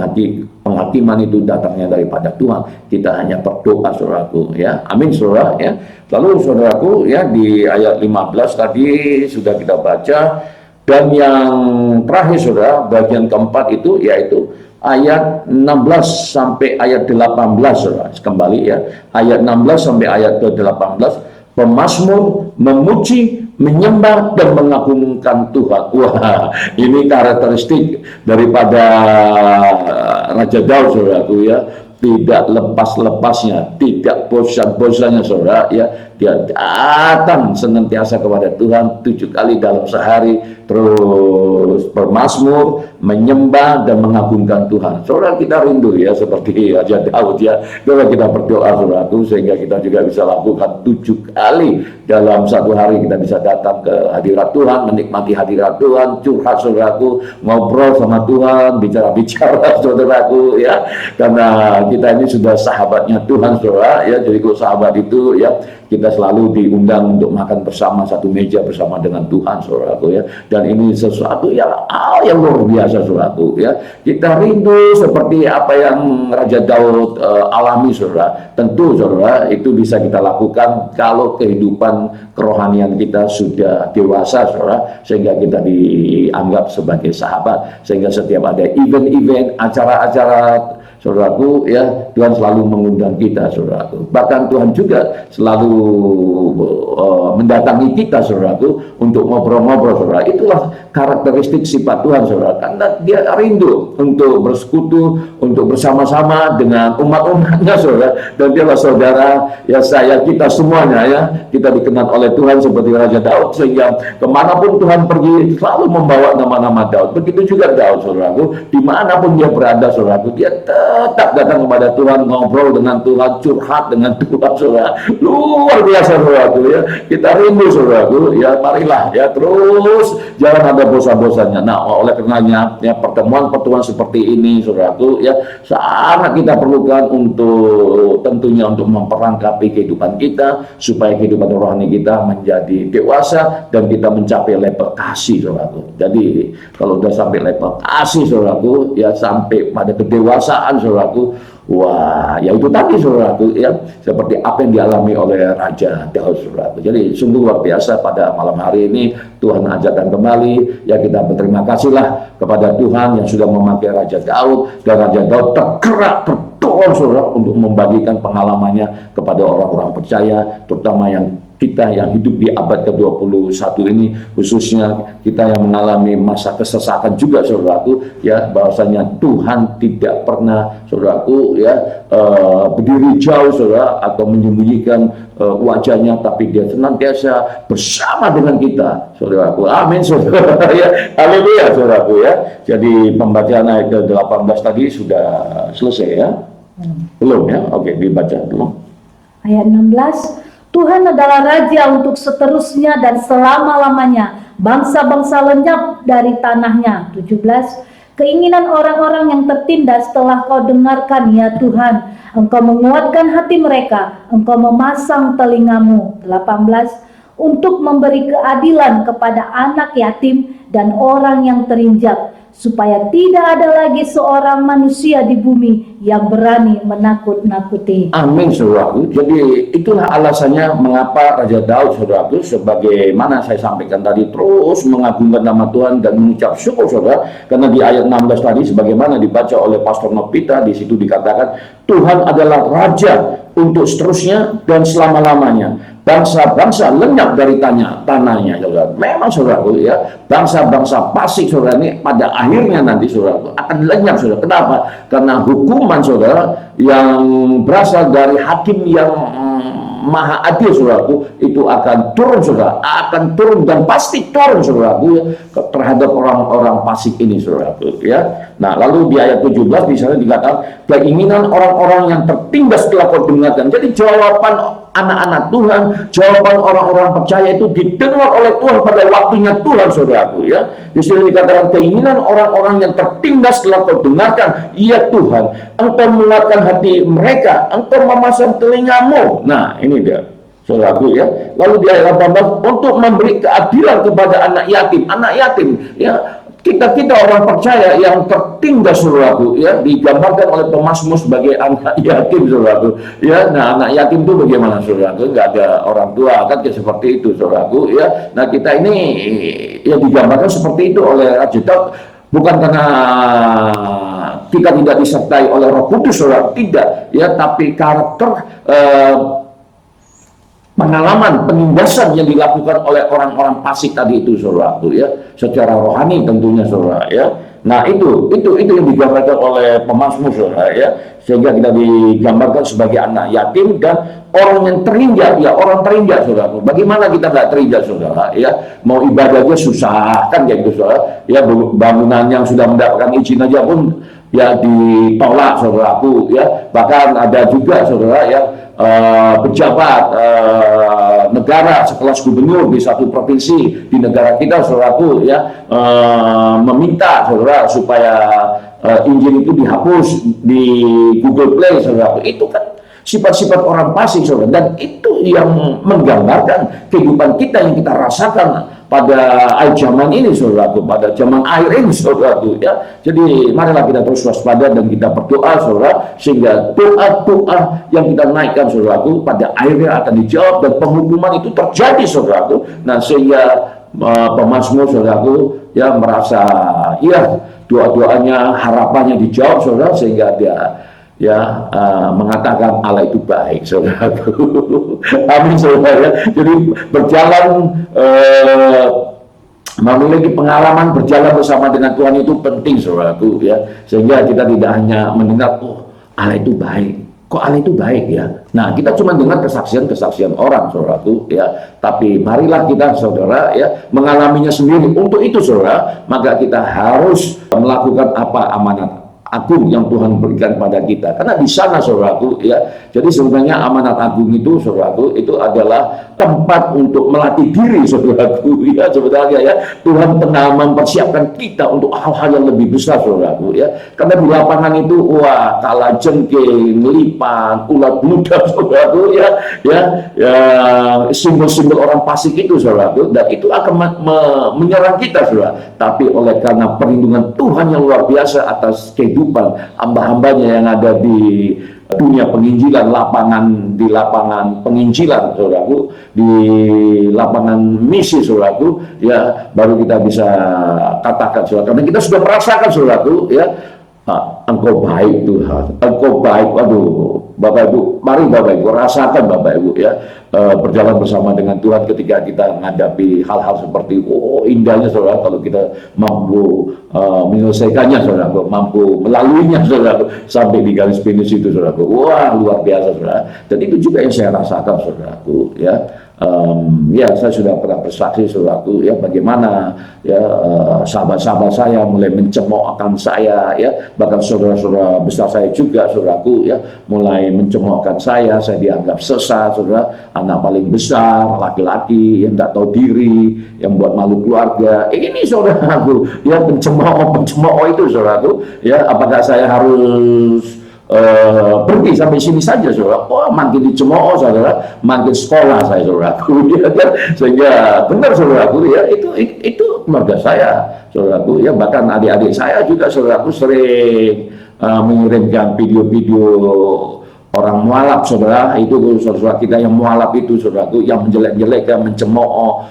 penghakiman itu datangnya daripada Tuhan. Kita hanya berdoa, saudaraku, ya. Amin, saudara, ya. Lalu, saudaraku, ya, di ayat 15 tadi sudah kita baca, dan yang terakhir, saudara, bagian keempat itu yaitu ayat 16 sampai ayat 18, saudara. Kembali, ya, ayat 16 sampai ayat ke-18, pemazmur memuji menyembah dan mengagungkan Tuhan. Wah, ini karakteristik daripada Raja Daud, saudaraku ya. Tidak lepas-lepasnya, tidak bosan-bosannya, saudara ya. Dia datang senantiasa kepada Tuhan 7 kali dalam sehari, terus bermazmur, menyembah dan mengagungkan Tuhan. Saudara, kita rindu ya seperti Raja Daud ya. Saudara, kita berdoa, saudaraku, sehingga kita juga bisa lakukan 7 kali dalam satu hari. Kita bisa datang ke hadirat Tuhan, menikmati hadirat Tuhan, curhat, saudaraku, ngobrol sama Tuhan, bicara-bicara, saudaraku ya. Karena kita ini sudah sahabatnya Tuhan, saudara ya. Jadi kalau sahabat itu ya, kita selalu diundang untuk makan bersama satu meja bersama dengan Tuhan, saudaraku ya. Dan ini sesuatu yang luar biasa, saudaraku ya. Kita rindu seperti apa yang Raja Daud alami, saudara. Tentu, saudara, itu bisa kita lakukan kalau kehidupan kerohanian kita sudah dewasa, saudara, sehingga kita dianggap sebagai sahabat, sehingga setiap ada event-event, acara-acara, saudaraku ya, Tuhan selalu mengundang kita, saudaraku. Bahkan Tuhan juga selalu mendatangi kita, saudaraku, untuk ngobrol-ngobrol, saudara. Itulah karakteristik sifat Tuhan, saudara. Karena dia rindu untuk bersekutu, untuk bersama-sama dengan umat-umatnya, saudara. Dan dialah saudara ya, saya, kita semuanya ya, kita dikenal oleh Tuhan seperti Raja Daud, sehingga kemanapun Tuhan pergi selalu membawa nama-nama Daud. Begitu juga Daud, saudaraku, dimanapun dia berada, saudaraku, dia tetap datang kepada Tuhan, ngobrol dengan Tuhan, curhat dengan Tuhan, saudara. Luar biasa, saudaraku ya. Kita rindu, saudaraku ya. Marilah ya, terus jangan ada bosan-bosannya. Nah, oleh karenanya ya, pertemuan-pertemuan seperti ini, saudaraku ya, sangat kita perlukan untuk tentunya untuk memperlengkapi kehidupan kita, supaya kehidupan rohani kita menjadi dewasa dan kita mencapai level kasih, saudaraku. Jadi kalau udah sampai level kasih, saudaraku ya, sampai pada kedewasaan, saudaraku, wah, ya itu tadi, saudaraku ya, seperti apa yang dialami oleh Raja Daud, saudaraku. Jadi sungguh luar biasa pada malam hari ini Tuhan ajarkan kembali ya, kita berterima kasihlah kepada Tuhan yang sudah memakai Raja Daud, dan Raja Daud tergerak, terdorong, saudara, untuk membagikan pengalamannya kepada orang-orang percaya, terutama yang kita yang hidup di abad ke-21 ini, khususnya kita yang mengalami masa kesesatan juga, saudaraku ya, bahwasanya Tuhan tidak pernah, saudaraku ya, berdiri jauh, saudara, atau menyembunyikan wajahnya, tapi dia senantiasa bersama dengan kita, saudaraku. Amin, saudara ya. Haleluya, saudaraku ya. Jadi pembacaan ayat ke-18 tadi sudah selesai ya? Belum ya? Oke, dibaca dulu. Ayat 16, Tuhan adalah Raja untuk seterusnya dan selama-lamanya. Bangsa-bangsa lenyap dari tanahnya. 17, keinginan orang-orang yang tertindas telah kau dengarkan ya Tuhan. Engkau menguatkan hati mereka. Engkau memasang telingamu. 18, untuk memberi keadilan kepada anak yatim dan orang yang terinjak, supaya tidak ada lagi seorang manusia di bumi yang berani menakut-nakuti. Amin, saudaraku. Jadi itulah alasannya mengapa Raja Daud, saudaraku, sebagaimana saya sampaikan tadi, terus mengagungkan nama Tuhan dan mengucap syukur, saudara. Karena di ayat 16 tadi, sebagaimana dibaca oleh Pastor Novita, di situ dikatakan Tuhan adalah Raja untuk seterusnya dan selama-lamanya. Bangsa-bangsa lenyap dari tanahnya, saudara. Memang, saudaraku ya, bangsa-bangsa fasik, saudara, ini pada akhirnya nanti, saudaraku, akan lenyap, saudara. Kenapa? Karena hukuman, saudara, yang berasal dari hakim yang maha adil, saudaraku, itu akan turun, saudara, akan turun dan pasti turun, saudaraku ya, terhadap orang-orang fasik ini, saudaraku ya. Nah, lalu di ayat 17 di sana dikatakan keinginan orang-orang yang tertindas telah kau dengarkan. Jadi jawaban anak-anak Tuhan, jawaban orang-orang percaya itu didengar oleh Tuhan pada waktunya Tuhan, saudaraku ya. Di sini dikatakan keinginan orang-orang yang tertindas telah kau dengarkan, iya Tuhan, engkau menguatkan hati mereka, engkau memasang telingamu. Nah, ini dia, saudaraku ya. Lalu di ayat 18, untuk memberi keadilan kepada anak yatim ya. Kita orang percaya yang tertindas, saudaraku ya, digambarkan oleh pemazmur sebagai anak yatim, saudaraku ya. Nah, anak yatim itu bagaimana, saudaraku? Nggak ada orang tua, kan seperti itu, saudaraku ya. Nah, kita ini ya digambarkan seperti itu oleh Raja Daud, bukan karena kita tidak disertai oleh Roh Kudus, saudara, tidak ya, tapi karakter pengalaman penindasan yang dilakukan oleh orang-orang fasik tadi itu, saudaraku ya, secara rohani tentunya, saudara ya. Nah itu yang digambarkan oleh pemazmur, saudara ya, sehingga kita digambarkan sebagai anak yatim dan orang yang terinjak, ya orang terinjak, saudara. Bagaimana kita nggak terinjak, saudara ya? Mau ibadahnya susah kan kayak gitu, saudara ya, bangunan yang sudah mendapatkan izin aja pun ya ditolak, saudaraku ya. Bahkan ada juga, saudara ya, pejabat negara sekelas gubernur di satu provinsi di negara kita, saudaraku ya, meminta, saudara, supaya Injil itu dihapus di Google Play, saudaraku. Itu kan sifat-sifat orang fasik, saudara, dan itu yang menggambarkan kehidupan kita yang kita rasakan pada akhir zaman ini, saudaraku, pada zaman akhir ini, saudaraku ya. Jadi marilah kita terus waspada dan kita berdoa, saudara, sehingga doa-doa yang kita naikkan, saudaraku, pada akhirnya akan dijawab dan penghukuman itu terjadi, saudaraku. Nah, sehingga pemazmur, saudaraku ya, merasa ya doa-doanya, harapannya dijawab, saudara, sehingga dia ya mengatakan Allah itu baik, saudaraku. Amin, saudara ya. Jadi berjalan memiliki pengalaman berjalan bersama dengan Tuhan itu penting, saudaraku ya, sehingga kita tidak hanya mendengar oh Allah itu baik, kok Allah itu baik ya. Nah, kita cuma dengar kesaksian orang, saudaraku ya, tapi marilah kita, saudara ya, mengalaminya sendiri. Untuk itu, saudara, maka kita harus melakukan apa amanat agung yang Tuhan berikan pada kita, karena di sana, saudaraku ya, jadi sebenarnya amanat agung itu, saudaraku, itu adalah tempat untuk melatih diri, saudaraku ya, sebenarnya ya, Tuhan pernah mempersiapkan kita untuk hal-hal yang lebih besar, saudaraku ya, karena di lapangan itu wah, kalajengking, lipan, ulat buludak, saudaraku ya, simbol-simbol orang fasik itu, saudaraku, dan itu akan menyerang kita, saudara, tapi oleh karena perlindungan Tuhan yang luar biasa atas kehidupan hamba-hambanya yang ada di dunia penginjilan, di lapangan penginjilan, saudaraku, di lapangan misi, saudaraku ya, baru kita bisa katakan, saudara, karena kita sudah merasakan, saudaraku ya, Engkau baik Tuhan, Engkau baik. Waduh, Bapak Ibu, mari Bapak Ibu rasakan, Bapak Ibu ya, berjalan bersama dengan Tuhan ketika kita menghadapi hal-hal seperti indahnya, saudara, kalau kita mampu menyelesaikannya, saudara, mampu melaluinya, saudara, sampai di garis finish itu, saudara. Wah, luar biasa, saudara. Dan itu juga yang saya rasakan, saudaraku ya. Ya, saya sudah pernah bersaksi, saudaraku ya, bagaimana ya sahabat-sahabat saya mulai mencemoohkan saya ya, bahkan saudara-saudara besar saya juga, saudaraku ya, mulai mencemoohkan saya dianggap sesat, saudara, anak paling besar, laki-laki yang tidak tahu diri, yang buat malu keluarga. Ini, saudaraku ya, pencemooh itu, saudaraku ya, apakah saya harus berhenti sampai sini saja, saudara? Wah, makin dicemooh, saudara, makin sekolah saya, saudaraku ya kan, sehingga benar, saudaraku ya, itu keluarga saya, saudaraku ya, bahkan adik-adik saya juga, saudaraku, sering mengirimkan video-video orang mualaf, saudara, itu saudara kita yang mualaf itu, saudaraku, yang menjelek-jelekan, mencemooh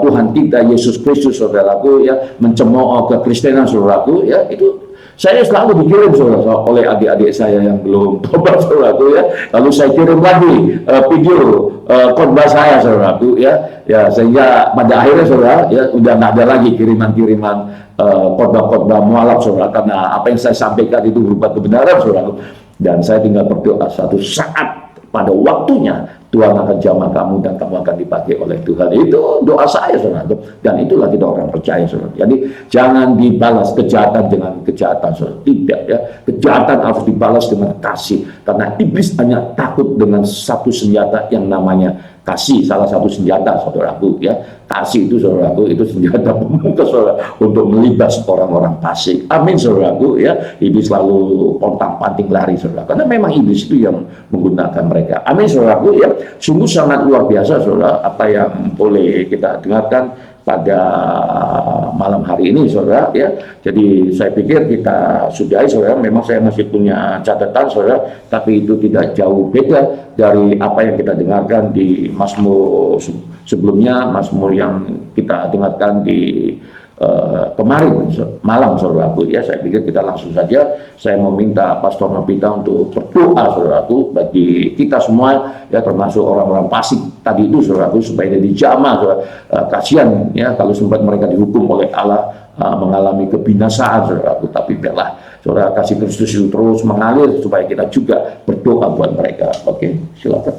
Tuhan kita Yesus Kristus, saudaraku ya, mencemooh kekristenan, saudaraku ya, itu saya selalu dikirim, saudara, oleh adik-adik saya yang belum tobat, saudaraku ya. Lalu saya kirim lagi video khotbah saya, saudaraku ya, sehingga pada akhirnya, saudara ya, udah nggak ada lagi kiriman-kiriman khotbah-khotbah mualaf, saudara, karena apa yang saya sampaikan itu berupa kebenaran, saudaraku. Dan saya tinggal berdoa, satu saat pada waktunya Tuhan akan jamah kamu dan kamu akan dipakai oleh Tuhan. Itu doa saya, saudara. Dan itulah kita orang percaya, saudara. Jadi jangan dibalas kejahatan dengan kejahatan, saudara. Tidak ya. Kejahatan harus dibalas dengan kasih. Karena iblis hanya takut dengan satu senjata yang namanya kasih. Salah satu senjata, saudaraku ya. Kasih itu, saudaraku, itu senjata pemungkas, saudara, untuk melibas orang-orang fasik. Amin, saudaraku ya. Iblis selalu pontang-panting lari, saudara. Karena memang iblis itu yang menggunakan mereka. Amin, saudaraku ya. Sungguh sangat luar biasa, saudara, apa yang boleh kita dengarkan pada malam hari ini, saudara ya. Jadi saya pikir kita sudahi, saudara. Memang saya masih punya catatan, saudara, tapi itu tidak jauh beda dari apa yang kita dengarkan di Mazmur sebelumnya, Mazmur yang kita dengarkan di kemarin malam, saudaraku, ya, saya pikir kita langsung saja saya meminta Pastor Novita untuk berdoa, saudaraku, bagi kita semua, ya, termasuk orang-orang Pasik tadi itu, saudaraku, supaya dia dijamah, kasihan, ya, kalau sempat mereka dihukum oleh Allah, mengalami kebinasaan, saudaraku, tapi biarlah saudara kasih Kristus itu terus mengalir supaya kita juga berdoa buat mereka. Oke, silakan.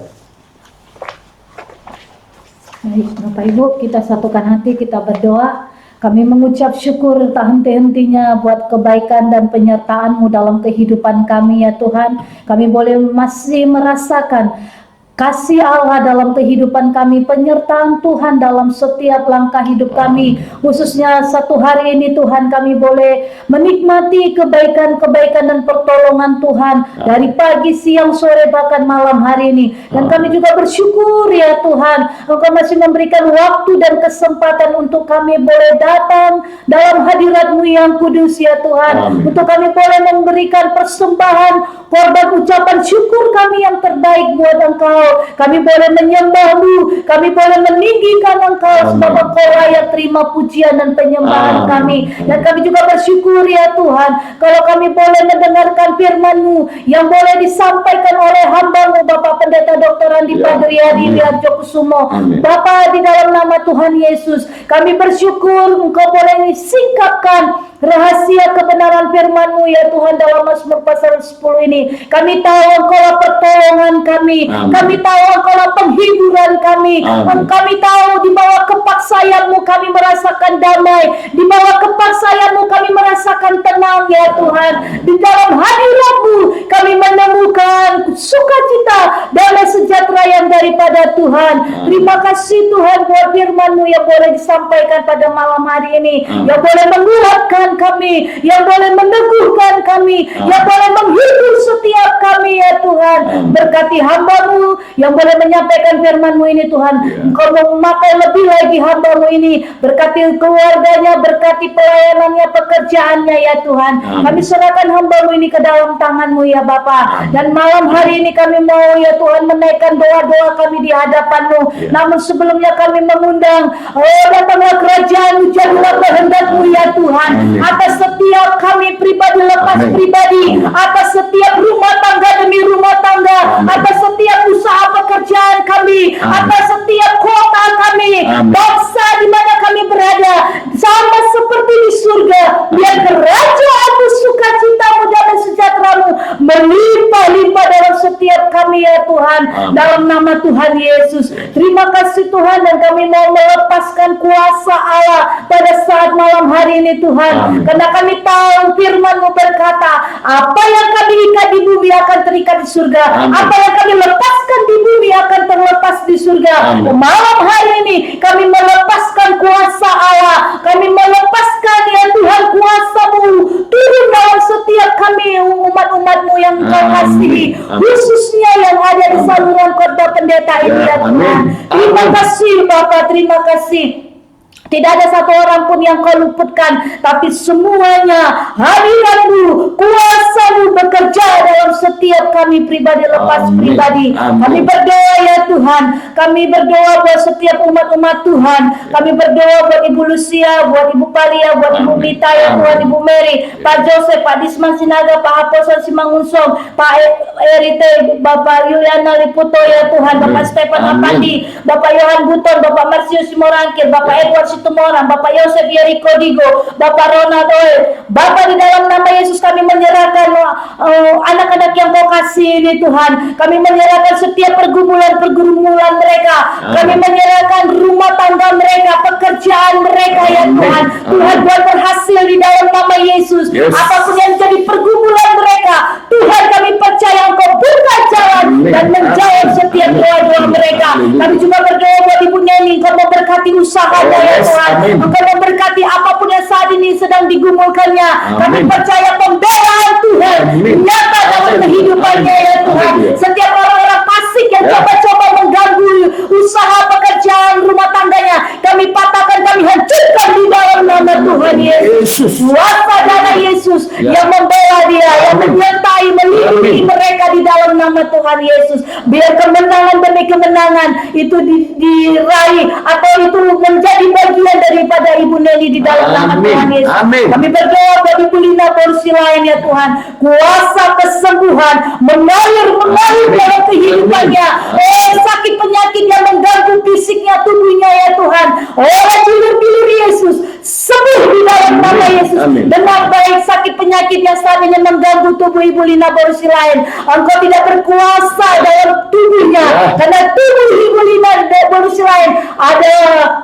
Baik, Bapak Ibu, kita satukan hati, kita berdoa. Kami mengucap syukur tak henti-hentinya buat kebaikan dan penyertaan-Mu dalam kehidupan kami, ya Tuhan. Kami boleh masih merasakan kasih Allah dalam kehidupan kami, penyertaan Tuhan dalam setiap langkah hidup kami. Khususnya satu hari ini Tuhan, kami boleh menikmati kebaikan-kebaikan dan pertolongan Tuhan dari pagi, siang, sore, bahkan malam hari ini. Dan kami juga bersyukur, ya Tuhan, Engkau masih memberikan waktu dan kesempatan untuk kami boleh datang dalam hadirat-Mu yang kudus, ya Tuhan. Untuk kami boleh memberikan persembahan, korban ucapan syukur kami yang terbaik buat Engkau. Kami boleh menyembah-Mu, kami boleh meninggikan Engkau, sebab Engkau layak terima pujian dan penyembahan kami. Dan kami juga bersyukur, ya Tuhan, kalau kami boleh mendengarkan firman-Mu yang boleh disampaikan oleh hamba-Mu, Bapak Pendeta Dr. Andi Padriadi Wiharjokusumo. Bapak, di dalam nama Tuhan Yesus, kami bersyukur Engkau boleh singkapkan rahasia kebenaran firman-Mu, ya Tuhan, dalam Mazmur pasal 10 ini. Kami tahu Engkau pertolongan kami. Kami tahu Engkau penghiburan kami. Kami tahu di bawah kepak sayap-Mu kami merasakan damai. Di bawah kepak sayap-Mu kami merasakan tenang, ya Tuhan. Di dalam hadirat-Mu kami menemukan sukacita, damai sejahtera yang daripada Tuhan. Terima kasih Tuhan buat firman-Mu yang boleh disampaikan pada malam hari ini, yang boleh menguatkan kami, yang boleh meneguhkan kami, yang boleh menghibur setiap kami, ya Tuhan. Berkati hamba-Mu yang boleh menyampaikan firman-Mu ini, Tuhan. Engkau memakai lebih lagi hamba-Mu ini. Berkati keluarganya, berkati pelayanannya, pekerjaannya, ya Tuhan. Kami serahkan hamba-Mu ini ke dalam tangan-Mu, ya Bapa. Dan malam hari ini kami mau, ya Tuhan, menaikkan doa-doa kami di hadapan-Mu. Namun sebelumnya kami mengundang, datanglah kerajaan-Mu, jadilah kehendak-Mu, ya Tuhan. Atas setiap kami pribadi lepas pribadi, atas setiap rumah tangga demi rumah tangga, atas setiap usaha pekerjaan kami, atas setiap kota kami, bangsa di mana kami berada, sama seperti di surga. Biar kerajaan-Mu, sukacita-Mu, damai sejahtera-Mu melimpah-limpah dalam setiap kami, ya Tuhan. Dalam nama Tuhan Yesus, terima kasih Tuhan, dan kami mau melepaskan kuasa Allah pada saat malam hari ini, Tuhan. Karena kami tahu firman-Mu berkata, apa yang kami ikat di bumi akan terikat di surga. Apa yang kami lepaskan di bumi akan terlepas di surga. Malam hari ini kami melepaskan kuasa Allah. Kami melepaskan, ya Tuhan, kuasa-Mu turun dalam setiap kami, umat-umat-Mu yang Kau kasihi, khususnya yang ada di saluran khotbah pendeta ini, ya Tuhan. Terima kasih Bapak, terima kasih. Tidak ada satu orang pun yang Kau luputkan, tapi semuanya hadirat-Mu, kuasa-Mu bekerja dalam setiap kami pribadi lepas pribadi. Kami berdoa, ya Tuhan, kami berdoa buat setiap umat-umat Tuhan. Kami berdoa buat Ibu Lucia, buat Ibu Palia, buat Ibu Mita, ya Tuhan, Ibu Mary, Pak Joseph, Pak Disman Sinaga, Pak Aposel Simangunsong, Pak Erite, Bapak Yuliana Liputo, ya Tuhan, Bapak Stefan Apandi, Bapak Yohan Buton, Bapak Marsius Simorangkir, Bapak Edward Situmorang, Bapak Yosef Yeriko Digo, Bapak Ronald Oil. Bapak, di dalam nama Yesus kami menyerahkan anak-anak yang Kau kasih ini, Tuhan. Kami menyerahkan setiap pergumulan mereka. Kami menyerahkan rumah tangga mereka, pekerjaan mereka, ya Tuhan. Tuhan, buat berhasil di dalam nama Yesus. Apapun yang jadi pergumulan mereka, Tuhan, kami percaya Engkau buka jalan dan menjawab setiap doa-doa mereka. Kami juga berdoa buat Ibu Neni, Engkau memberkati usahanya, ya Tuhan. Engkau memberkati apapun yang saat ini sedang digumulkannya. Kami percaya pembelaan Tuhan nyata dalam kehidupannya, ya Tuhan. Setiap orang-orang fasik yang coba-coba mengganggu usaha pekerjaan rumah tangganya, kami patahkan, kami hancurkan di dalam nama Tuhan Yesus. Kuasa darah Yesus yang membela dia, yang menyertai, melindungi mereka di dalam nama Tuhan Yesus. Biar kemenangan demi kemenangan itu diraih atau itu menjadi bagian daripada Ibu Neni di dalam nama Amin. Tuhan Yesus. Amin. Kami berdoa buat Ibu Lina porsi lain ya Tuhan. Kuasa kesembuhan mengalir Amin. dalam kehidupannya. Sakit penyakit yang mengganggu fisiknya, tubuhnya ya Tuhan. Bilur-bilur Yesus sembuh di dalam nama Yesus. Amin. Dengan baik sakit penyakit yang saat ini mengganggu tubuh Ibu Lina porsi lain, Engkau tidak berkuasa dalam tubuhnya, karena tubuh Ibu Lina porsi lain ada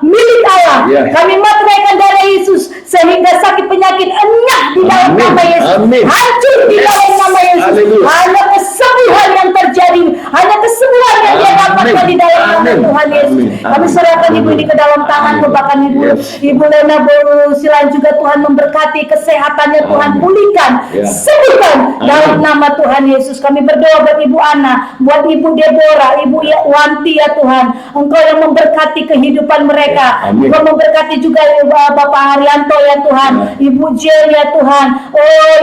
milik Allah. Kami materaikan darah Yesus sehingga sakit penyakit enyah di dalam Amin. nama Yesus. Amin. Hancur di dalam nama Yesus. Haleluya. Hanya kesembuhan yang terjadi, hanya kesembuhan yang dia dapatkan di dalam nama Amin. Tuhan Yesus. Amin. Kami serahkan Ibu ini ke dalam tangan-Mu, bahkan Ibu Lena Silain juga Tuhan memberkati kesehatannya, Tuhan pulihkan, sembuhkan dalam nama Tuhan Yesus. Kami berdoa buat Ibu Ana, buat Ibu Deborah, Ibu Wanti ya Tuhan. Engkau yang memberkati kehidupan mereka. Engkau memberkati juga Bapak Haryanto ya Tuhan, Ibu Jen ya Tuhan,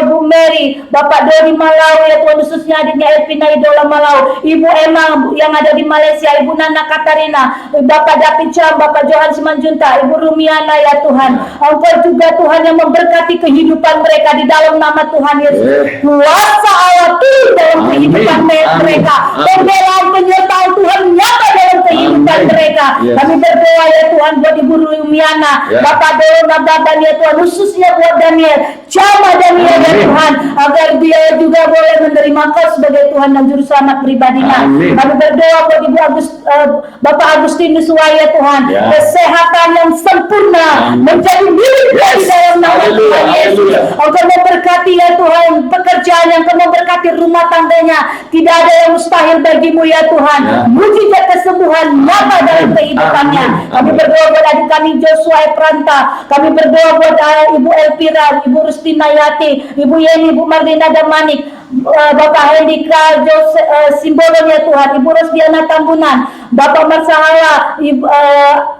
Ibu Mary, Bapak Dodi Malau ya Tuhan, khususnya adiknya Elvina Idola Malau, Ibu Emma yang ada di Malaysia, Ibu Nana Katarina, Bapak David Cham, Bapak Johan Simanjunta, Ibu Rumiana ya Tuhan. Engkau juga Tuhan yang memberkati kehidupan mereka di dalam nama Tuhan Yesus. Kuasa Allah turun dalam kehidupan mereka. Pembelaan penyertaan Tuhan nyata dalam kehidupan mereka. Kami berdoa ya Tuhan buat Ibu Rumiana, Bapak Dona Badan ya Tuhan, khususnya buat Daniel, Jama Daniel ya Tuhan, agar dia juga boleh menerima Kau sebagai Tuhan dan Juru Selamat pribadinya. Kami berdoa buat Ibu Bapak Agustinus Waya Tuhan, kesehatan yang sempurna menjadi milik di dalam nama Tuhan Yesus. Engkau memberkati ya Tuhan pekerjaan yang Kau memberkati rumah tangganya. Tidak ada yang mustahil bagimu ya Tuhan. Mujizat kesembuhan nyata dalam kehidupannya. Kami berdoa buat adik kami Joshua Pranta. Kami berdoa buat Ibu Elvira, Ibu Rustina Yati, Ibu Yeni, Ibu Marlina Damanik, Bapak Hendika Simbolon ya Tuhan, Ibu Rosdiana Tambunan, Bapak Marsahala,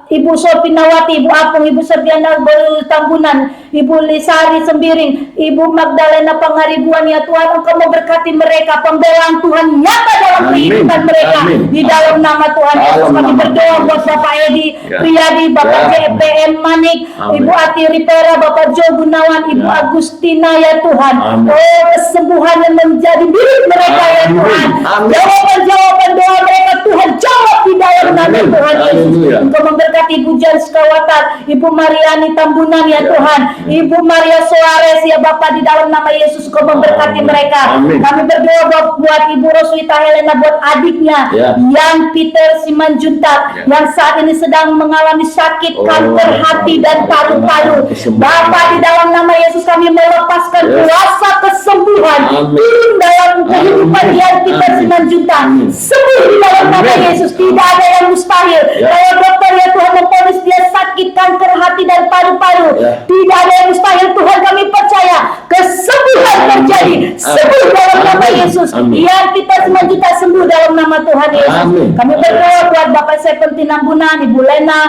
Ibu Sopinawati, Ibu Apung, Ibu Serdiana Tambunan, Ibu Lisari Sembiring, Ibu Magdalena Pangaribuan ya Tuhan. Engkau memberkati mereka, pembelaan Tuhan nyata dalam kehidupan mereka di dalam nama Tuhan Yesus. Kami berdoa buat Bapak Edi Priyadi, Bapak JPM Manik, Ibu Ati Ripera, Bapak Jo Gunawan, Ibu Agustina ya Tuhan. Kesembuhan yang menjadi milik mereka ya Tuhan. Jawaban-jawaban doa mereka Tuhan jawab di dalam nama Tuhan Yesus. Engkau memberkati Ibu Jan Skawatar, Ibu Mariani Tambunan ya Tuhan, Ibu Maria Soares ya Bapak, di dalam nama Yesus Engkau memberkati mereka. Kami berdoa buat Ibu Roswita Helena, buat adiknya yang Peter Simanjuntak yang saat ini sedang mengalami sakit kanker hati dan paru-paru. Bapak, di dalam nama Yesus kami melepaskan kuasa kesembuhan turun dalam kehidupan yang Peter Simanjuntak. Sembuh di dalam nama Yesus. Tidak ada yang mustahil. Kalau dokter ya Tuhan memponis dia sakit kanker hati dan paru-paru, tidak ada yang mustahil. Tuhan, kami percaya kesembuhan terjadi. Sembuh dalam nama Yesus. Yang kita semua juta sembuh dalam nama Tuhan Yesus. Kami berdoa buat Bapak Seperti Nambunan, Ibu Lena,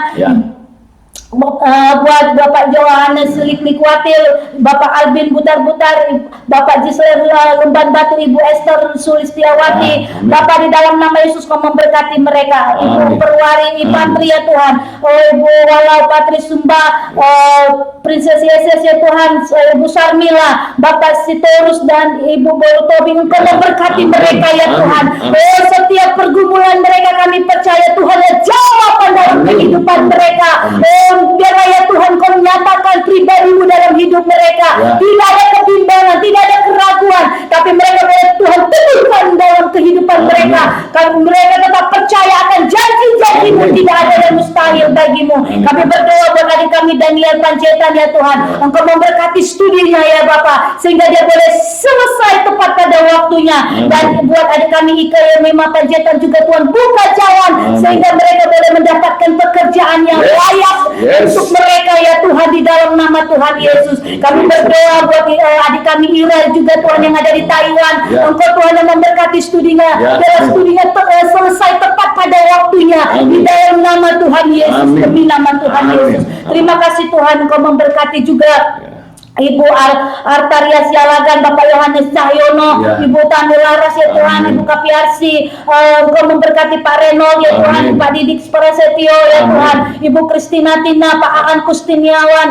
buat Bapak Johannes Liklikwatil, Bapak Albin Butar-Butar, Bapak Gisler Lumban Batu, Ibu Esther Sulistiawati. Bapak, di dalam nama Yesus Kau memberkati mereka. Ibu Perwari Infantri ya Tuhan, Ibu Walau Patri Sumba, Princess Yesus ya Tuhan, Ibu Sarmila, Bapak Sitorus dan Ibu Boru Tobing. Engkau memberkati mereka ya Tuhan. Setiap pergumulan mereka kami percaya Tuhan ya jawaban dalam kehidupan mereka. Biarlah ya Tuhan Kau menyatakan pribadi-Mu dalam hidup mereka. Tidak ada kebimbangan, tidak ada keraguan, tapi mereka boleh Tuhan teguhkan dalam kehidupan mereka. Kalau mereka tetap percaya akan janji-janji-Mu, tidak ada yang mustahil bagi-Mu. Kami berdoa buat adik kami Daniel Panjaitan ya Tuhan. Engkau memberkati studinya ya Bapak, sehingga dia boleh selesai tepat pada waktunya. Dan buat adik kami Ika Yemima Panjaitan juga Tuhan buka jalan, sehingga mereka boleh mendapatkan pekerjaan yang layak untuk mereka ya Tuhan, di dalam nama Tuhan Yesus. Kami berdoa buat adik kami Ira juga Tuhan yang ada di Taiwan. Engkau Tuhan yang memberkati studinya, biar studinya selesai tepat pada waktunya di dalam nama Tuhan Yesus, demi nama Tuhan Yesus. Terima kasih Tuhan Engkau memberkati juga Ibu Artaria Sialagan, Bapak Yohanes Cahyono, Ya. Ibu Tani Laras ya Tuhan, Amin. Ibu Kapiarsi, Engkau memberkati Pak Renol ya Tuhan, Amin. Pak Didik Prasetyo ya Amin. Tuhan, Ibu Kristina Tina, Pak Aan Kustiniawan,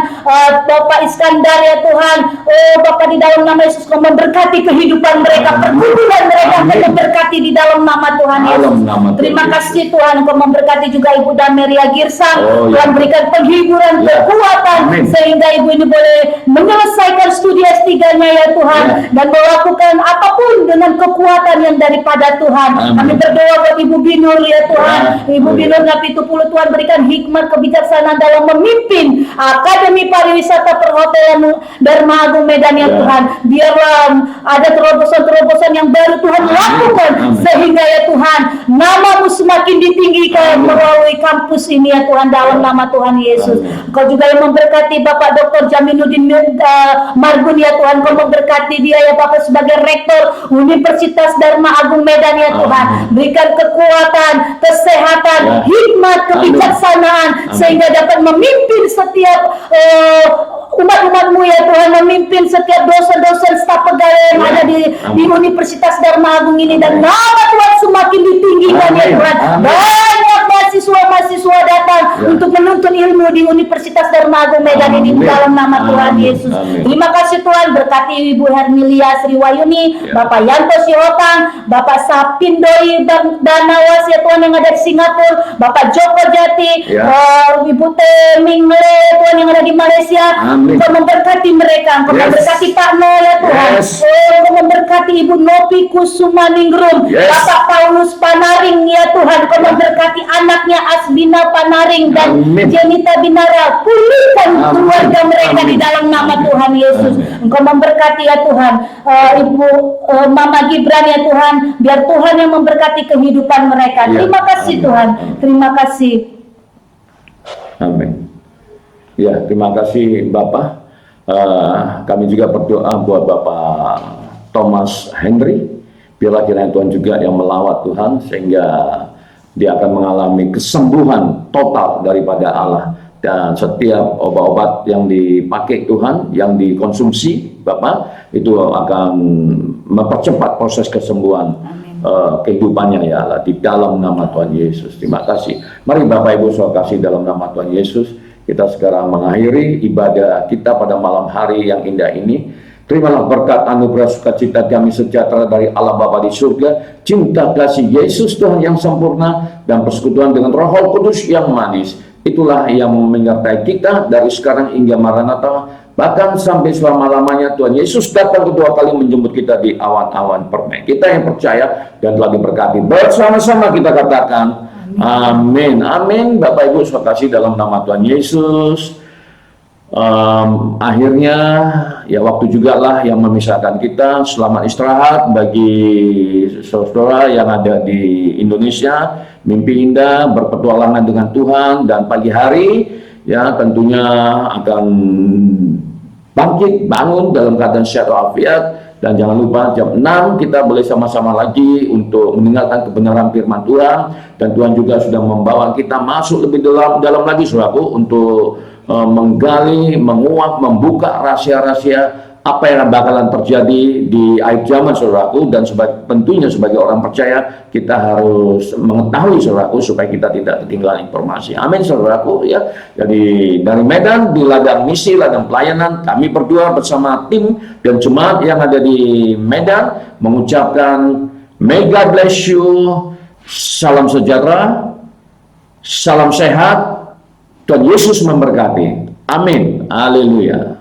Bapak Iskandar ya Tuhan, oh Bapak di dalam nama Yesus Kau memberkati kehidupan mereka, Amin. pergumulan mereka Amin. Kau memberkati di dalam nama Tuhan Dalam Yesus. nama Tuhan Terima Yesus. kasih Tuhan, Kau memberkati juga Ibu Dameria Girsang, Oh, ya. Tuhan berikan penghiburan, Ya. kekuatan Amin. sehingga Ibu ini boleh menyelesaikan studi S3-nya ya Tuhan, Ya. dan melakukan apapun dengan kekuatan yang daripada Tuhan. Amin. Kami berdoa buat Ibu Binur ya Tuhan, Ya. Ibu Oh, ya. Binur Napitupulu, Tuhan berikan hikmat kebijaksanaan dalam memimpin Akademi Pariwisata Perhotelan Dharma Agung Medan ya Ya. Tuhan. Biarlah ada terobosan-terobosan yang baru Tuhan Amin. lakukan, Amin. sehingga ya Tuhan namamu semakin ditinggikan Amin. melalui kampus ini ya Tuhan, dalam nama Tuhan Yesus. Amin. Kau juga yang memberkati Bapak Dr. Jaminuddin Margun ya Tuhan, Kau memberkati dia ya Bapak sebagai rektor Universitas Dharma Agung Medan ya Tuhan. Amin. Berikan kekuatan, kesehatan, Ya. hikmat, kebijaksanaan, Amin. sehingga dapat memimpin setiap umat-umatmu ya Tuhan, memimpin setiap dosen-dosen staf pegawai yang Ya. ada di Amin. Universitas Dharma Agung ini, dan Amin. nama Tuhan semakin ditinggikan ya Amin. Tuhan. Amin. Banyak mahasiswa-mahasiswa datang Ya. untuk menuntut ilmu di Universitas Dharma Agung Medan ini, di Amin. dalam nama Tuhan Amin. Yesus. Amin. Terima kasih Tuhan, berkati Ibu Hermilia Sriwayuni, Ya. Bapak Yanto Sihotang, Bapak Sapindoi Danawas ya Tuhan yang ada di Singapura, Bapak Joko Jati, Ya. Ibu Teming Le Tuhan yang ada di Malaysia. Amin. Engkau memberkati mereka, Engkau Yes. memberkati Pak No ya Tuhan. Yes. Engkau memberkati Ibu Nopi Kusumaningrum, Yes. Bapak Paulus Panaring ya Tuhan. Engkau memberkati anaknya Asbina Panaring dan Amin. Jenita Binara. Pulihkan Amin. keluarga mereka Amin. di dalam nama Amin. Tuhan Yesus. Amin. Engkau memberkati ya Tuhan, Ibu Mama Gibran ya Tuhan, biar Tuhan yang memberkati kehidupan mereka. Ya. Terima kasih Amin. Tuhan, Amin. terima kasih. Amin. Ya, terima kasih Bapak. Kami juga berdoa buat Bapak Thomas Henry. Biarlah kiranya Tuhan juga yang melawat Tuhan, sehingga dia akan mengalami kesembuhan total daripada Allah. Dan setiap obat-obat yang dipakai Tuhan, yang dikonsumsi Bapak, itu akan mempercepat proses kesembuhan kehidupannya ya Allah, di dalam nama Tuhan Yesus. Terima kasih. Mari Bapak Ibu saudara kasih dalam nama Tuhan Yesus, kita sekarang mengakhiri ibadah kita pada malam hari yang indah ini. Terimalah berkat anugerah sukacita damai sejahtera dari Allah Bapa di surga, cinta kasih Yesus Tuhan yang sempurna, dan persekutuan dengan Roh Kudus yang manis. Itulah yang menyertai kita dari sekarang hingga Maranatha, bahkan sampai selama-lamanya. Tuhan Yesus datang kedua kali menjemput kita di awan-awan permai. Kita yang percaya dan telah diberkati, bersama-sama kita katakan amin. Amin. Bapak Ibu saudara kasih dalam nama Tuhan Yesus. Akhirnya ya waktu juga lah yang memisahkan kita. Selamat istirahat bagi saudara yang ada di Indonesia. Mimpi indah, berpetualangan dengan Tuhan, dan pagi hari ya tentunya akan bangkit, bangun dalam keadaan sehat walafiat. Dan jangan lupa jam 6 kita boleh sama-sama lagi untuk mendengarkan kebenaran firman Tuhan. Dan Tuhan juga sudah membawa kita masuk lebih dalam lagi saudaraku, untuk menggali, menguak, membuka rahasia-rahasia apa yang bakalan terjadi di akhir zaman saudaraku. Dan tentunya sebagai orang percaya kita harus mengetahui saudaraku, supaya kita tidak ketinggalan informasi. Amin saudaraku ya. Jadi dari Medan, di ladang misi, ladang pelayanan, kami berdua bersama tim dan jemaat yang ada di Medan mengucapkan may God bless you, salam sejahtera, salam sehat, Tuhan Yesus memberkati. Amin. Haleluya.